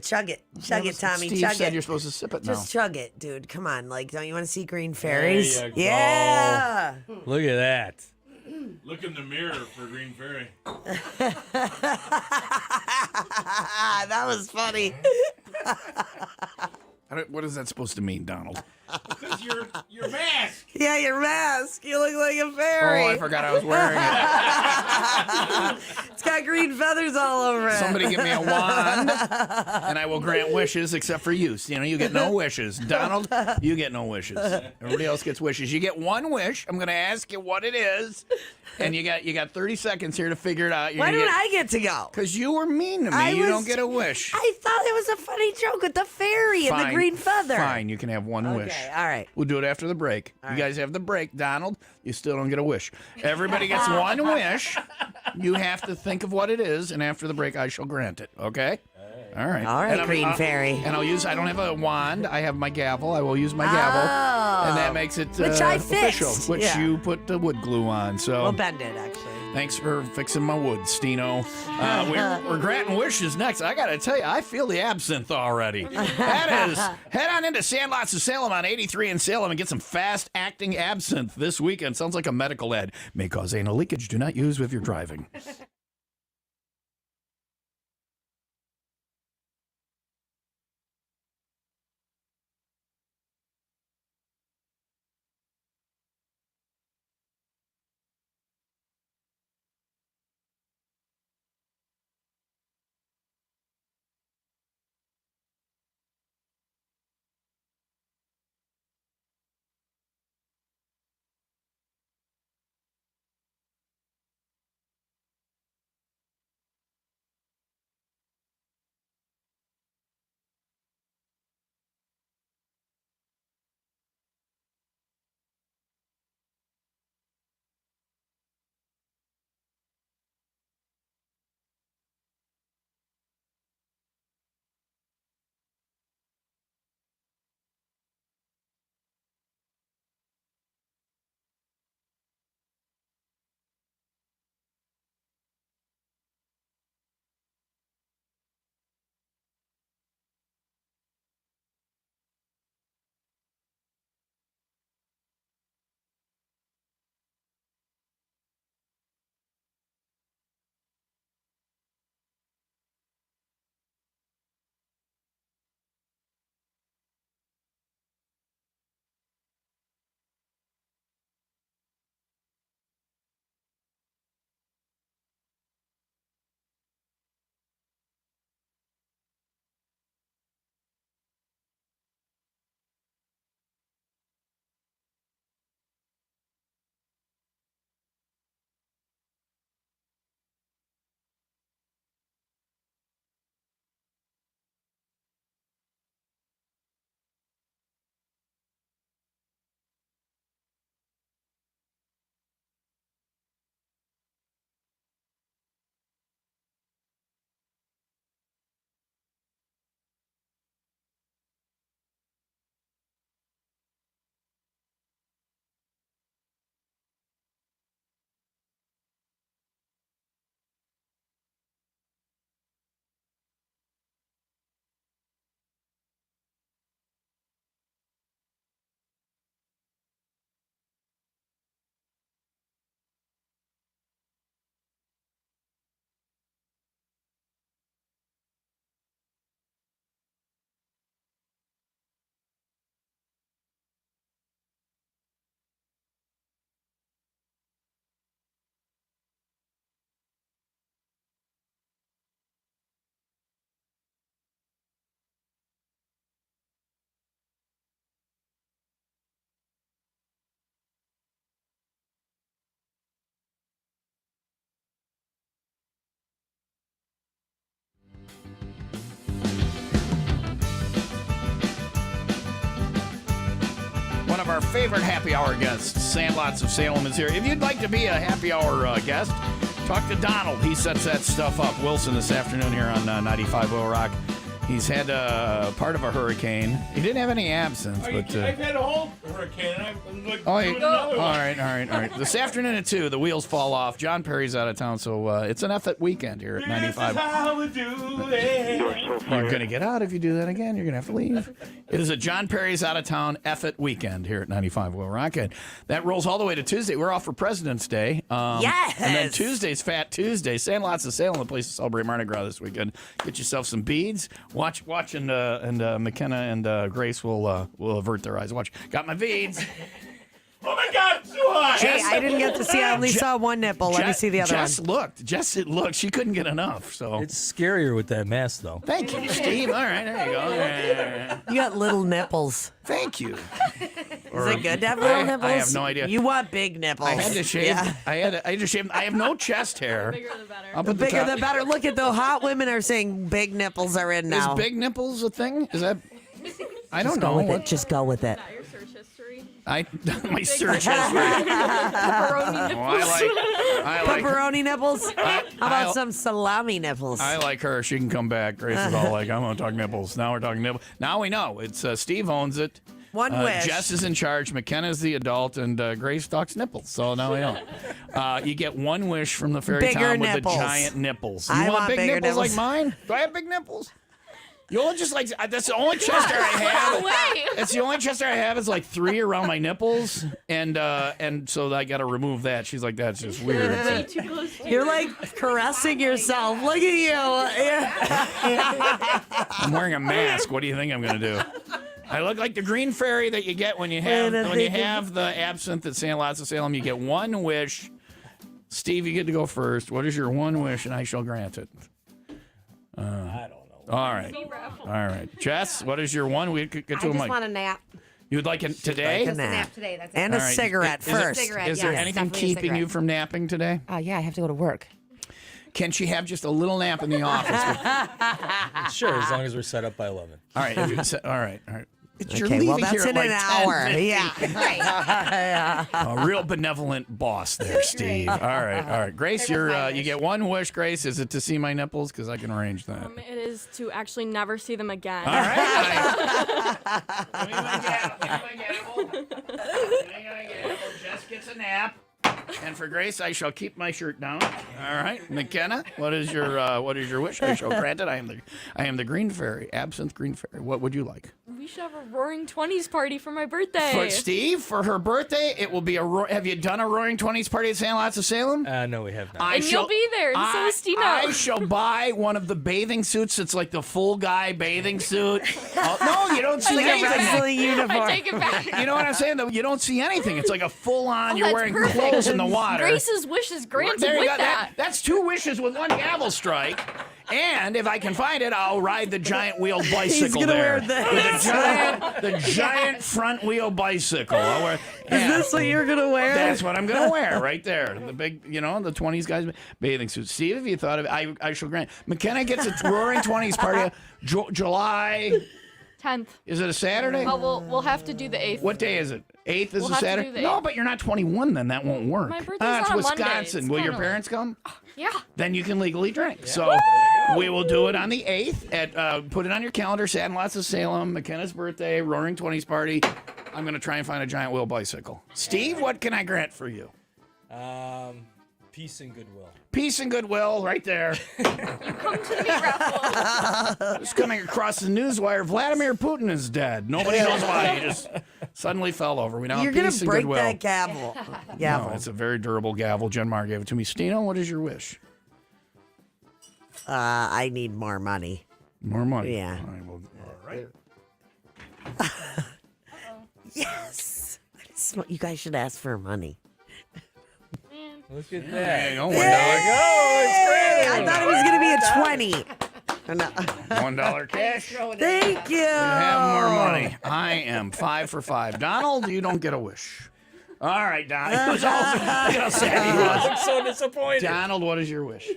S2: Chug it. Chug it, Tommy.
S1: Steve
S2: Chug
S1: said
S2: it.
S1: you're supposed to sip it
S2: Just
S1: now.
S2: chug it, dude. Come on. Like, don't you want to see green fairies?
S8: you go.
S2: Yeah.
S8: Look at that.
S11: Look in the mirror for Green Fairy.
S2: That was funny.
S1: What is that supposed to mean, Donald?
S11: Because your mask.
S2: Yeah, your mask. You look like a fairy.
S1: Oh, I forgot I was wearing it.
S2: It's got green feathers all over it.
S1: Somebody give me a wand, and I will grant wishes except for you. You get no wishes. Donald, you get no wishes. Everybody else gets wishes. You get one wish. I'm going to ask you what it is, and you got 30 seconds here to figure it out.
S2: Why don't I get to go?
S1: Because you were mean to me. You don't get a wish.
S2: I thought it was a funny joke with the fairy and the green feather.
S1: Fine, you can have one wish.
S2: Okay, all right.
S1: We'll do it after the break. You guys have the break. Donald, you still don't get a wish. Everybody gets one wish. You have to think of what it is, and after the break, I shall grant it. Okay? All right.
S2: All right, Green Fairy.
S1: And I don't have a wand. I have my gavel. I will use my gavel.
S2: Oh.
S1: And that makes it
S2: Which I
S1: official,
S2: fixed.
S1: which
S2: Yeah.
S1: you put the wood glue on. So
S2: We'll bend it, actually.
S1: thanks for fixing my wood, Stino. We're granting wishes next. I got to tell you, I feel the absinthe already. That is, head on into Sandlots of Salem on 83 in Salem and get some fast-acting absinthe this weekend. Sounds like a medical ad. May cause anal leakage. Do not use with your driving. One of our favorite happy hour guests, Sandlots of Salem, is here. If you'd like to be a happy hour guest, talk to Donald. He sets that stuff up. Wilson this afternoon here on 95 WIIL Rock. He's had part of a hurricane. He didn't have any absence, but
S11: I've had a whole hurricane. I'm like
S1: all
S11: doing another one.
S1: right. This afternoon at 2, the wheels fall off. John Perry's out of town, so it's an effort weekend here at 95.
S11: This is how we do it.
S6: You're so
S1: You're
S6: fired.
S1: going to get out if you do that again. You're going to have to leave. It is a John Perry's out of town effort weekend here at 95 WIIL Rock. And that rolls all the way to Tuesday. We're off for President's Day.
S2: Yes!
S1: And then Tuesday's Fat Tuesday. Sandlots of Salem, the place to celebrate Mardi Gras this weekend. Get yourself some beads. Watch and McKenna and Grace will avert their eyes. Watch. Got my beads.
S11: Oh my God, it's too hot.
S2: Hey, I didn't get to see. I only saw one nipple. Let me see the other one.
S1: Jess looked. She couldn't get enough. So
S8: It's scarier with that mask, though.
S1: thank you, Steve. All right, there you go.
S2: You got little nipples.
S1: Thank you.
S2: Is it good to have little nipples?
S1: I have no idea.
S2: You want big nipples.
S1: I had to shave.
S2: Yeah.
S1: I had to shave. I have no chest hair.
S4: Bigger the better.
S1: Up
S2: The
S1: at the
S2: bigger
S1: top.
S2: the better. Look at the hot women are saying big nipples are in now.
S1: Is big nipples a thing? Is that? I don't
S2: Just
S1: know.
S2: go with it. Just go with it.
S4: Not your search history.
S1: My search history.
S4: Pepperoni nipples.
S1: I like
S2: Pepperoni nipples. How about
S1: I-
S2: some salami nipples?
S1: I like her. She can come back. Grace is all like, I'm going to talk nipples. Now we're talking nipples. Now we know. It's Steve owns it.
S2: One wish.
S1: Jess is in charge. McKenna's the adult, and Grace talks nipples. So now we know. You get one wish from the fairy
S2: Bigger
S1: town with
S2: nipples.
S1: the giant nipples.
S2: I
S1: You want
S2: want
S1: big
S2: bigger
S1: nipples like
S2: nipples.
S1: mine? Do I have big nipples? You only just like that's the only chest hair I have.
S4: Wait.
S1: It's the only chest hair I have is like 3 around my nipples, and so I got to remove that. She's like, that's just weird.
S4: Way too close to
S2: You're like caressing yourself. Look at you. Yeah.
S1: I'm wearing a mask. What do you think I'm gonna do? I look like the green fairy that you get when you have the absinthe at Sandlots of Salem. You get one wish. Steve, you get to go first. What is your one wish, and I shall grant it.
S8: I don't know.
S1: All right. All right. Jess, what is your one? We could get to
S9: I
S1: a
S9: just
S1: mic.
S9: want a nap.
S1: You would like it today?
S2: like
S9: A nap today. That's it.
S2: And a
S1: All right.
S2: cigarette
S1: Is it-
S2: first.
S9: Cigarette,
S1: Is there
S9: yes,
S1: anything
S9: definitely a
S1: keeping you
S9: cigarette.
S1: from napping today?
S9: Oh yeah, I have to go to work.
S1: Can she have just a little nap in the office?
S8: Sure, as long as we're set up by 11.
S1: All right. All right. All right. You're
S2: Okay, well,
S1: leaving
S2: that's
S1: here
S2: in
S1: at
S2: an
S1: like
S2: hour.
S1: 10:50.
S2: Yeah.
S1: A real benevolent boss there, Steve. All right. Grace, you get one wish. Grace, is it to see my nipples? Because I can arrange that.
S12: It is to actually never see them again.
S1: All right. Give me my gavel. Jess gets a nap. And for Grace, I shall keep my shirt down. All right, McKenna, what is your wish? I shall grant it. I am the green fairy, absinthe green fairy. What would you like?
S12: We should have a Roaring 20s party for my birthday.
S1: For Steve, for her birthday, it will be have you done a Roaring 20s party at Sandlots of Salem?
S8: No, we have not.
S12: And you'll be there, and so is Tina.
S1: I shall buy one of the bathing suits. It's like the full guy bathing suit. No, you don't see
S2: Like a
S1: anything.
S2: wrestling uniform.
S12: I take it back.
S1: You know what I'm saying? Though you don't see anything. It's like a full on. You're
S12: that's
S1: wearing
S12: perfect.
S1: clothes in the water.
S12: Grace's wish is granted
S1: There you
S12: with
S1: go.
S12: that.
S1: That's 2 wishes with 1 gavel strike. And if I can find it, I'll ride the giant wheel bicycle
S2: gonna
S1: there.
S2: wear this.
S1: With the giant front wheel bicycle. I'll wear,
S2: Is this what you're going to wear?
S1: That's what I'm going to wear right there. The big, the 20s guys bathing suit. Steve, if you thought of it, I shall grant. McKenna gets a Roaring 20s party July.
S12: 10th.
S1: Is it a Saturday?
S12: Well, we'll have to do the 8th.
S1: What day is it? 8th is
S12: We'll
S1: a
S12: have to
S1: Saturday?
S12: do the
S1: No,
S12: 8th.
S1: but you're not 21 then. That won't work.
S12: My birthday's
S1: It's
S12: on a Monday.
S1: Wisconsin.
S12: It's
S1: Will your
S12: kinda
S1: parents come?
S12: Yeah.
S1: Then you can legally drink. So we will do it on the 8th. Put it on your calendar. Sandlots of Salem, McKenna's birthday, Roaring 20s party. I'm going to try and find a giant wheel bicycle. Steve, what can I grant for you?
S8: Peace and goodwill.
S1: Peace and goodwill, right there.
S12: Come to the meat raffle.
S1: Just coming across the newswire, Vladimir Putin is dead. Nobody knows why. He just suddenly fell over. We now
S2: You're
S1: have
S2: going
S1: peace
S2: to
S1: and
S2: break
S1: goodwill.
S2: that gavel.
S1: No, it's a very durable gavel. Jen Mar gave it to me. Stino, what is your wish?
S2: I need more money.
S1: More money.
S2: Yeah.
S1: All right.
S2: Yes. You guys should ask for money.
S8: Look at
S1: There
S8: that.
S1: you go. $1.
S2: I thought it was going to be a 20. No.
S1: $1 cash.
S2: Thank you.
S1: Have more money. I am 5 for 5. Donald, you don't get a wish. All right, Donald. He was all, look at how sad he was.
S8: I'm so disappointed.
S1: Donald, what is your wish?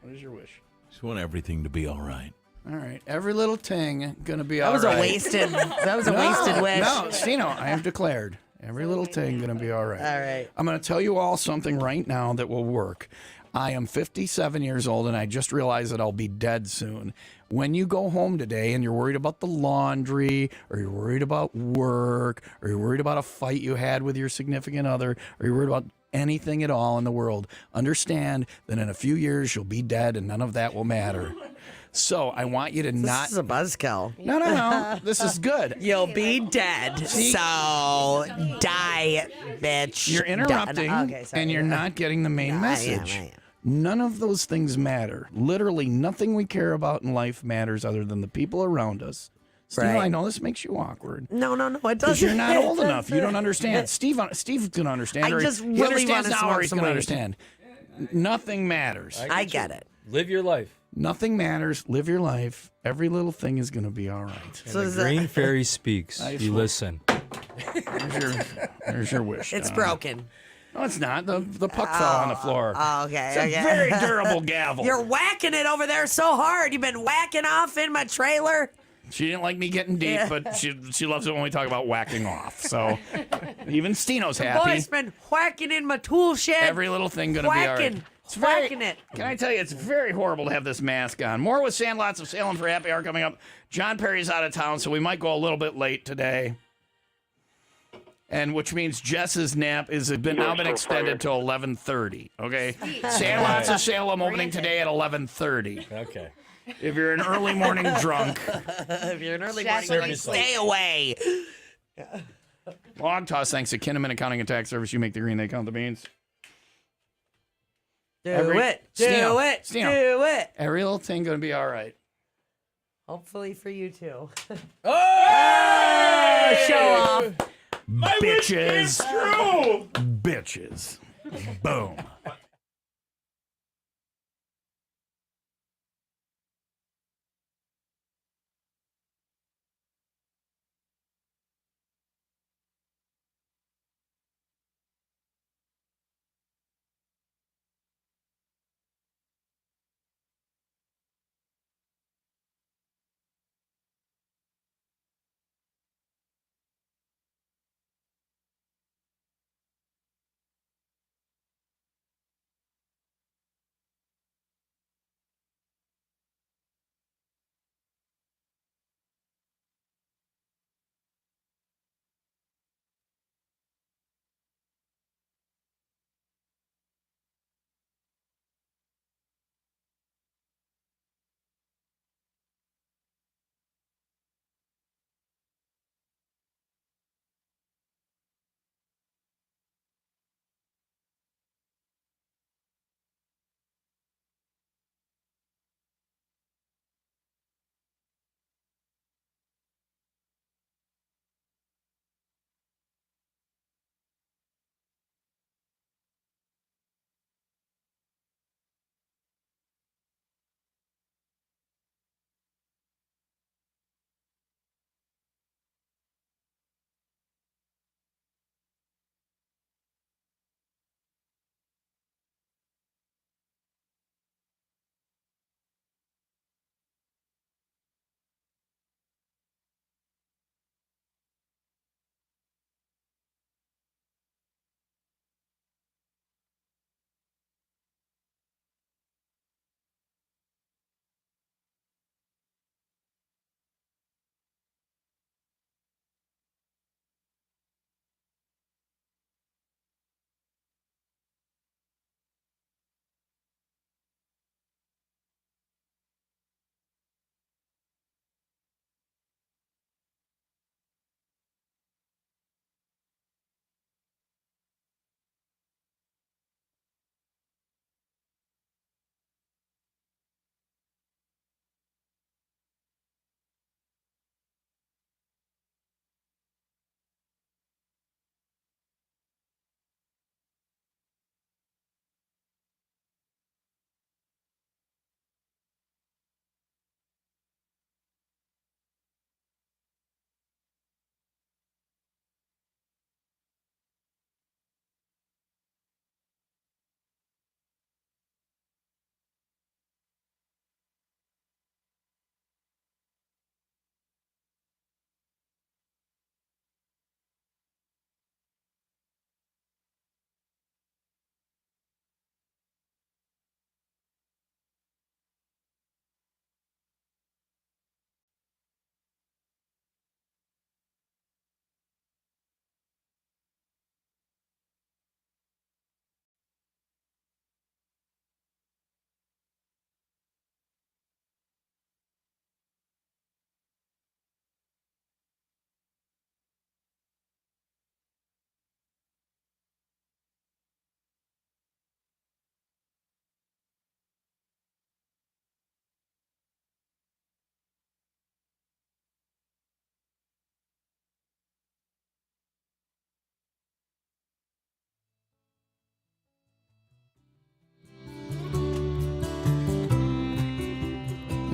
S1: What is your wish?
S11: Just want everything to be all right.
S1: All right, every little thing gonna be all
S2: That was
S1: right.
S2: a wasted. That was a wasted wish.
S1: No, Stino, I have declared every little thing gonna be all right.
S2: All right.
S1: I'm gonna tell you all something right now that will work. I am 57 years old, and I just realized that I'll be dead soon. When you go home today and you're worried about the laundry, or you're worried about work, or you're worried about a fight you had with your significant other, or you're worried about anything at all in the world, understand that in a few years you'll be dead and none of that will matter. So I want you to not.
S2: This is a buzzkill.
S1: No. This is good.
S2: You'll be dead. So die, bitch.
S1: You're interrupting,
S2: Okay, sorry.
S1: and you're not getting the main message.
S2: I am.
S1: None of those things matter. Literally, nothing we care about in life matters other than the people around us. Steve,
S2: Right.
S1: I know this makes you awkward.
S2: No, it
S1: Because
S2: doesn't.
S1: you're not old enough. You don't understand. Steve's going to understand.
S2: I
S1: or
S2: just
S1: he
S2: really
S1: understands
S2: wanna
S1: now, or
S2: smoke
S1: he's
S2: some
S1: going to
S2: weed.
S1: understand. Nothing matters.
S2: I get it.
S8: Live your life.
S1: Nothing matters. Live your life. Every little thing is going to be all right.
S8: And
S2: So
S8: the
S2: is that-
S8: green fairy speaks.
S1: Nice
S8: You
S1: one.
S8: listen.
S1: There's your wish.
S2: It's
S1: Don.
S2: broken.
S1: No, it's not. The puck fell on the floor.
S2: Oh, okay.
S1: It's a
S2: okay.
S1: very durable gavel.
S2: You're whacking it over there so hard. You've been whacking off in my trailer.
S1: She didn't like me getting deep, but she loves it when we talk about whacking off. So even Stino's happy.
S2: Boy's been whacking in my tool shed.
S1: Every little thing gonna be all right.
S2: Whacking it.
S1: Can I tell you, it's very horrible to have this mask on. More with Sandlots of Salem for Happy Hour coming up. John Perry's out of town, so we might go a little bit late today. And which means Jess's nap has now been extended to 11:30. Okay, Sandlots of Salem opening today at 11:30.
S8: Okay.
S1: If you're an early morning drunk,
S2: If you're an early morning drunk, stay away.
S1: Log toss thanks to Kinnaman Accounting and Tax Service. You make the green, they count the beans.
S2: Do it. Every
S1: little thing gonna be all right.
S2: Hopefully for you too.
S1: Oh,
S2: show off.
S1: Bitches. Bitches. Boom.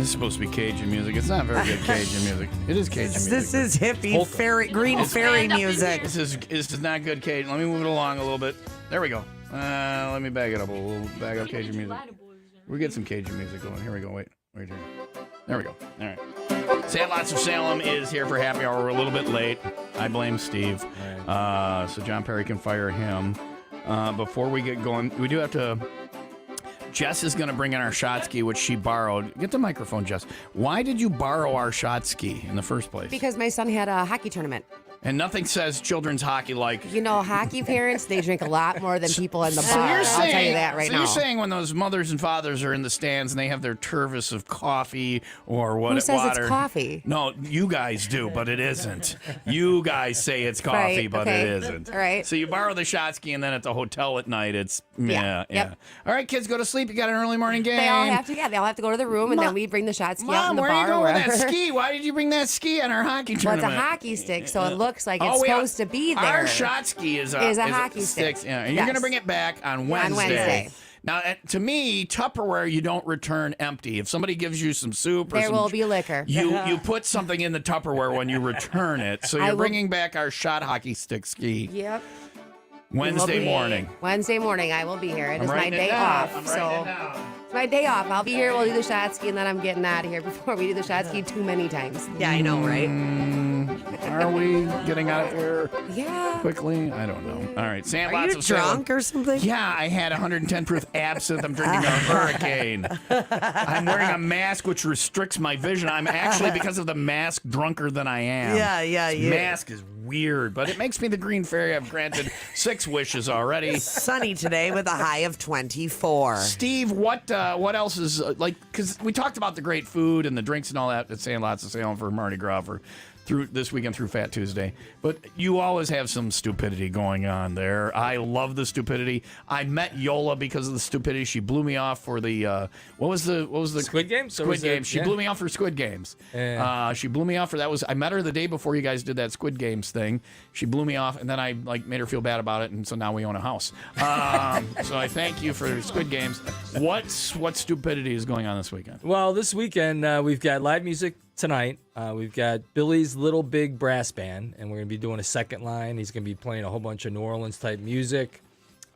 S1: This is supposed to be Cajun music. It's not very good Cajun music. It is Cajun music.
S2: This is hippie green fairy music.
S1: This is not good Cajun. Let me move it along a little bit. There we go. Let me bag it up a little. Bag up Cajun music. We get some Cajun music going. Here we go. Wait here. There we go. All right. Sandlots of Salem is here for happy hour. We're a little bit late. I blame Steve. So John Perry can fire him. Before we get going, we do have to... Jess is going to bring in our shot ski, which she borrowed. Get the microphone, Jess. Why did you borrow our shot ski in the first place?
S9: Because my son had a hockey tournament.
S1: And nothing says children's hockey like...
S9: You know, hockey parents, they drink a lot more than people in the bar. I'll tell you that right now.
S1: So you're saying when those mothers and fathers are in the stands and they have their turvis of coffee or what?
S9: Who says
S1: water,
S9: it's coffee?
S1: No, you guys do, but it isn't. You guys say it's coffee,
S9: Right,
S1: but
S9: okay.
S1: it isn't.
S9: All right.
S1: So you borrow the shot ski and then at the hotel at night, it's...
S9: Yeah,
S1: Yeah.
S9: yep.
S1: All right, kids, go to sleep. You got an early morning game.
S9: They all have to go to the room, and then we bring the shot ski out in
S1: Mom,
S9: the
S1: where
S9: bar.
S1: are you going with that
S9: wherever.
S1: ski? Why did you bring that ski on our hockey
S9: Well, it's
S1: tournament?
S9: a hockey stick, so it looks like it's
S1: Oh,
S9: supposed to be there.
S1: Our shot ski is a
S9: hockey stick.
S1: Yeah, and you're
S9: Yes.
S1: going to bring it back on Wednesday.
S9: On Wednesday.
S1: Now, to me, Tupperware you don't return empty. If somebody gives you some soup or
S9: There
S1: some,
S9: will be liquor.
S1: you put something in the Tupperware when you return it. So
S9: I
S1: you're
S9: will-
S1: bringing back our shot hockey stick ski
S9: Yep.
S1: Wednesday morning.
S9: Wednesday morning, I will be here. It
S1: I'm
S9: is my
S1: writing it
S9: day
S1: down.
S9: off.
S1: I'm
S9: So
S1: writing it down.
S9: it's my day off. I'll be here. We'll do the shot ski, and then I'm getting out of here before we do the shot ski too many times.
S2: Yeah, I know, right?
S1: Are we getting out of here
S9: Yeah.
S1: quickly? I don't know. All right, Sandlots
S2: Are you
S1: of Salem.
S2: drunk or something?
S1: Yeah, I had 110 proof absinthe. I'm drinking a hurricane. I'm wearing a mask which restricts my vision. I'm actually, because of the mask, drunker than I am.
S2: Yeah.
S1: This mask is weird, but it makes me the Green Fairy. I've granted 6 wishes already.
S2: Sunny today with a high of 24.
S1: Steve, what else is like? Because we talked about the great food and the drinks and all that at Sandlots of Salem for Mardi Gras through this weekend through Fat Tuesday, but you always have some stupidity going on there. I love the stupidity. I met Yola because of the stupidity. She blew me off for the what was the
S8: Squid Games?
S1: Squid Games. She blew me off for Squid Games.
S8: Yeah.
S1: She blew me off for that. I met her the day before you guys did that Squid Games thing. She blew me off, and then I made her feel bad about it, and so now we own a house. So I thank you for Squid Games. What stupidity is going on this weekend?
S8: Well, this weekend we've got live music tonight. We've got Billy's Little Big Brass Band, and we're going to be doing a second line. He's going to be playing a whole bunch of New Orleans type music.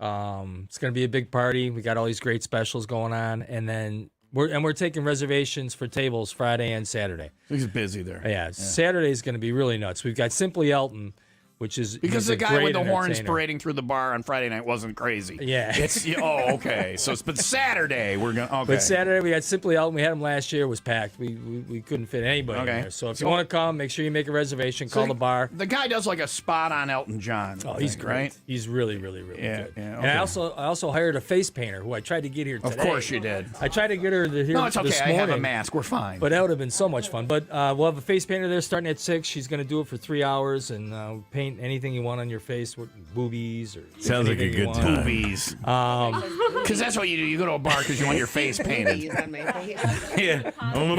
S8: It's going to be a big party. We got all these great specials going on, and then we're taking reservations for tables Friday and Saturday.
S1: He's busy there.
S8: Yeah, Saturday is going to be really nuts. We've got Simply Elton, which is
S1: because
S8: he's
S1: the
S8: a
S1: guy
S8: great
S1: with the horns
S8: entertainer.
S1: parading through the bar on Friday night wasn't crazy.
S8: Yeah.
S1: Okay. But Saturday we're gonna. Okay.
S8: But Saturday we got Simply Elton. We had him last year. It was packed. We couldn't fit anybody in there. So if you want to come, make sure you make a reservation. Call the bar.
S1: The guy does like a spot on Elton John.
S8: Oh, he's great.
S1: Right?
S8: He's really good.
S1: Yeah.
S8: And I also hired a face painter who I tried to get here today.
S1: Of course you did.
S8: I tried to get her here
S1: No, it's okay.
S8: this
S1: I
S8: morning.
S1: have a mask. We're fine.
S8: But that would have been so much fun. But we'll have a face painter there starting at 6. She's going to do it for 3 hours and paint anything you want on your face, with boobies or
S11: Sounds like a
S8: anything you
S11: good
S8: want.
S1: Boobies. Because that's what you do. You go to a bar because you want your face painted.
S11: Yeah.
S1: Don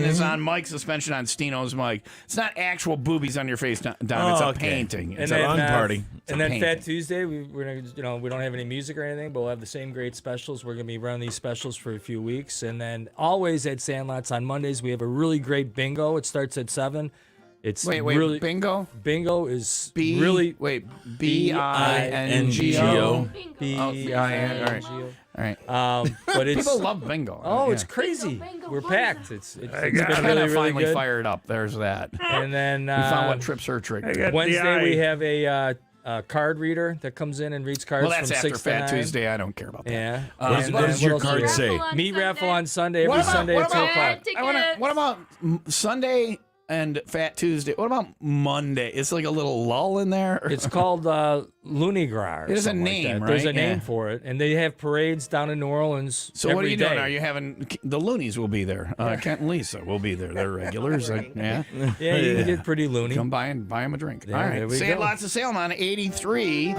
S1: is on Mike's suspension on Stino's mic. It's not actual boobies on your face, Don. It's a
S11: okay.
S1: painting. It's
S11: a lawn party.
S8: And then
S1: painting.
S8: Fat Tuesday, we're gonna, we don't have any music or anything, but we'll have the same great specials. We're gonna be running these specials for a few weeks, and then always at Sandlots on Mondays we have a really great bingo. It starts at 7. It's
S1: Wait,
S8: really
S1: bingo?
S8: Bingo is
S1: B.
S8: really
S1: Wait, B-I-N-G-O.
S8: B-I-N-G-O.
S1: All right.
S8: But it's
S1: People love bingo.
S8: Oh,
S1: Yeah.
S8: it's crazy. We're packed. It's
S1: We're
S8: been
S1: kind
S8: really,
S1: of
S8: really
S1: finally
S8: good.
S1: fired up. There's that.
S8: And then
S1: We found what trips her trick.
S8: Wednesday we have a card reader that comes in and reads cards
S1: Well, that's
S8: from
S1: after
S8: 6 to
S1: Fat
S8: 9.
S1: Tuesday. I don't care about that.
S8: Yeah.
S11: What
S8: And
S11: does
S8: then
S11: your
S8: what else
S11: card
S8: do we
S11: say?
S8: have? Meat raffle on Sunday, every Sunday at 2 o'clock.
S1: What about Sunday and Fat Tuesday? What about Monday? It's like a little lull in there.
S8: It's called Looney Gras.
S1: There's a name, right?
S8: There's a name
S1: Yeah.
S8: for it, and they have parades down in New Orleans.
S1: So what are
S8: every
S1: you doing?
S8: day.
S1: Are you having the Loonies will be there? Kent and Lisa will be there. They're regulars. Yeah.
S8: Yeah, you can get pretty loony.
S1: Come by and buy them a drink.
S8: Yeah,
S1: All
S8: there
S1: right.
S8: we go.
S1: Sandlots of Salem on 83,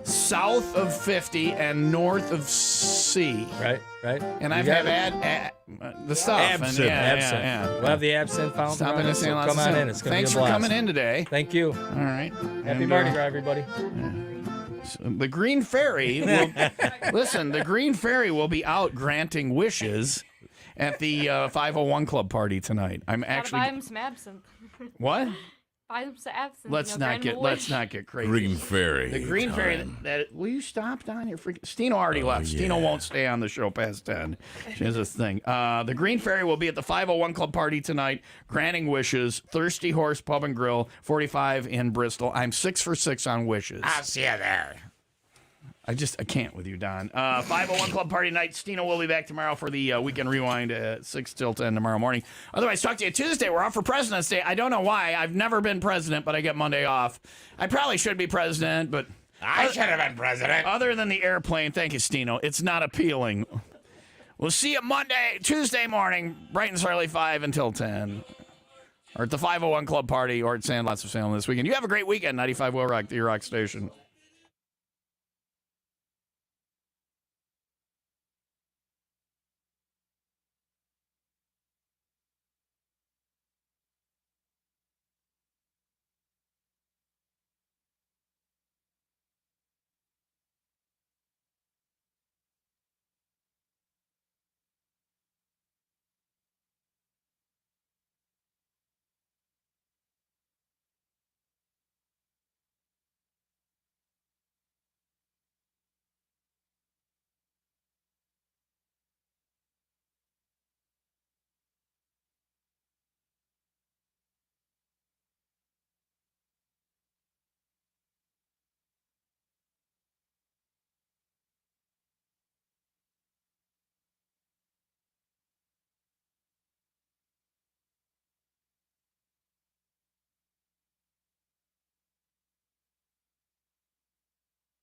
S1: south of 50 and north of C.
S8: Right.
S1: And
S8: You
S1: I've
S8: got
S1: had
S8: it.
S1: the stuff.
S11: Absinthe.
S1: And yeah,
S8: Absinthe.
S1: Yeah, yeah.
S8: We'll have the absinthe fountain.
S1: Stop in
S8: running,
S1: and
S8: so
S1: Sandlots
S8: come
S1: of
S8: on
S1: Salem.
S8: in. It's gonna
S1: Thanks
S8: be a
S1: for
S8: blast.
S1: coming in today.
S8: Thank you.
S1: All right.
S8: Happy
S1: And,
S8: Mardi Gras, everybody.
S1: The Green Fairy will listen. The Green Fairy will be out granting wishes at the 501 Club party tonight. I'm
S12: Gotta buy
S1: actually
S12: him some absinthe.
S1: what?
S12: buy them salves. And,
S1: Let's not get crazy.
S10: Green Fairy.
S1: The Green Fairy.
S10: time.
S1: Will you stop, Don? You're freaking. Stino already left.
S10: yeah.
S1: Stino won't stay on the show past 10. She has this thing. The Green Fairy will be at the 501 Club party tonight, granting wishes. Thirsty Horse Pub and Grill, 45 in Bristol. I'm 6 for 6 on wishes.
S11: I'll see you there.
S1: I can't with you, Don. 501 Club Party night. Stino will be back tomorrow for the Weekend Rewind at 6 till 10 tomorrow morning. Otherwise, talk to you Tuesday. We're off for President's Day. I don't know why. I've never been president, but I get Monday off. I probably should be president, but...
S11: I should have been president.
S1: Other than the airplane, thank you, Stino. It's not appealing. We'll see you Tuesday morning, bright and early 5 until 10. Or at the 501 Club Party or at Sandlots of Salem this weekend. You have a great weekend, 95 Will Rock, the Rock Station.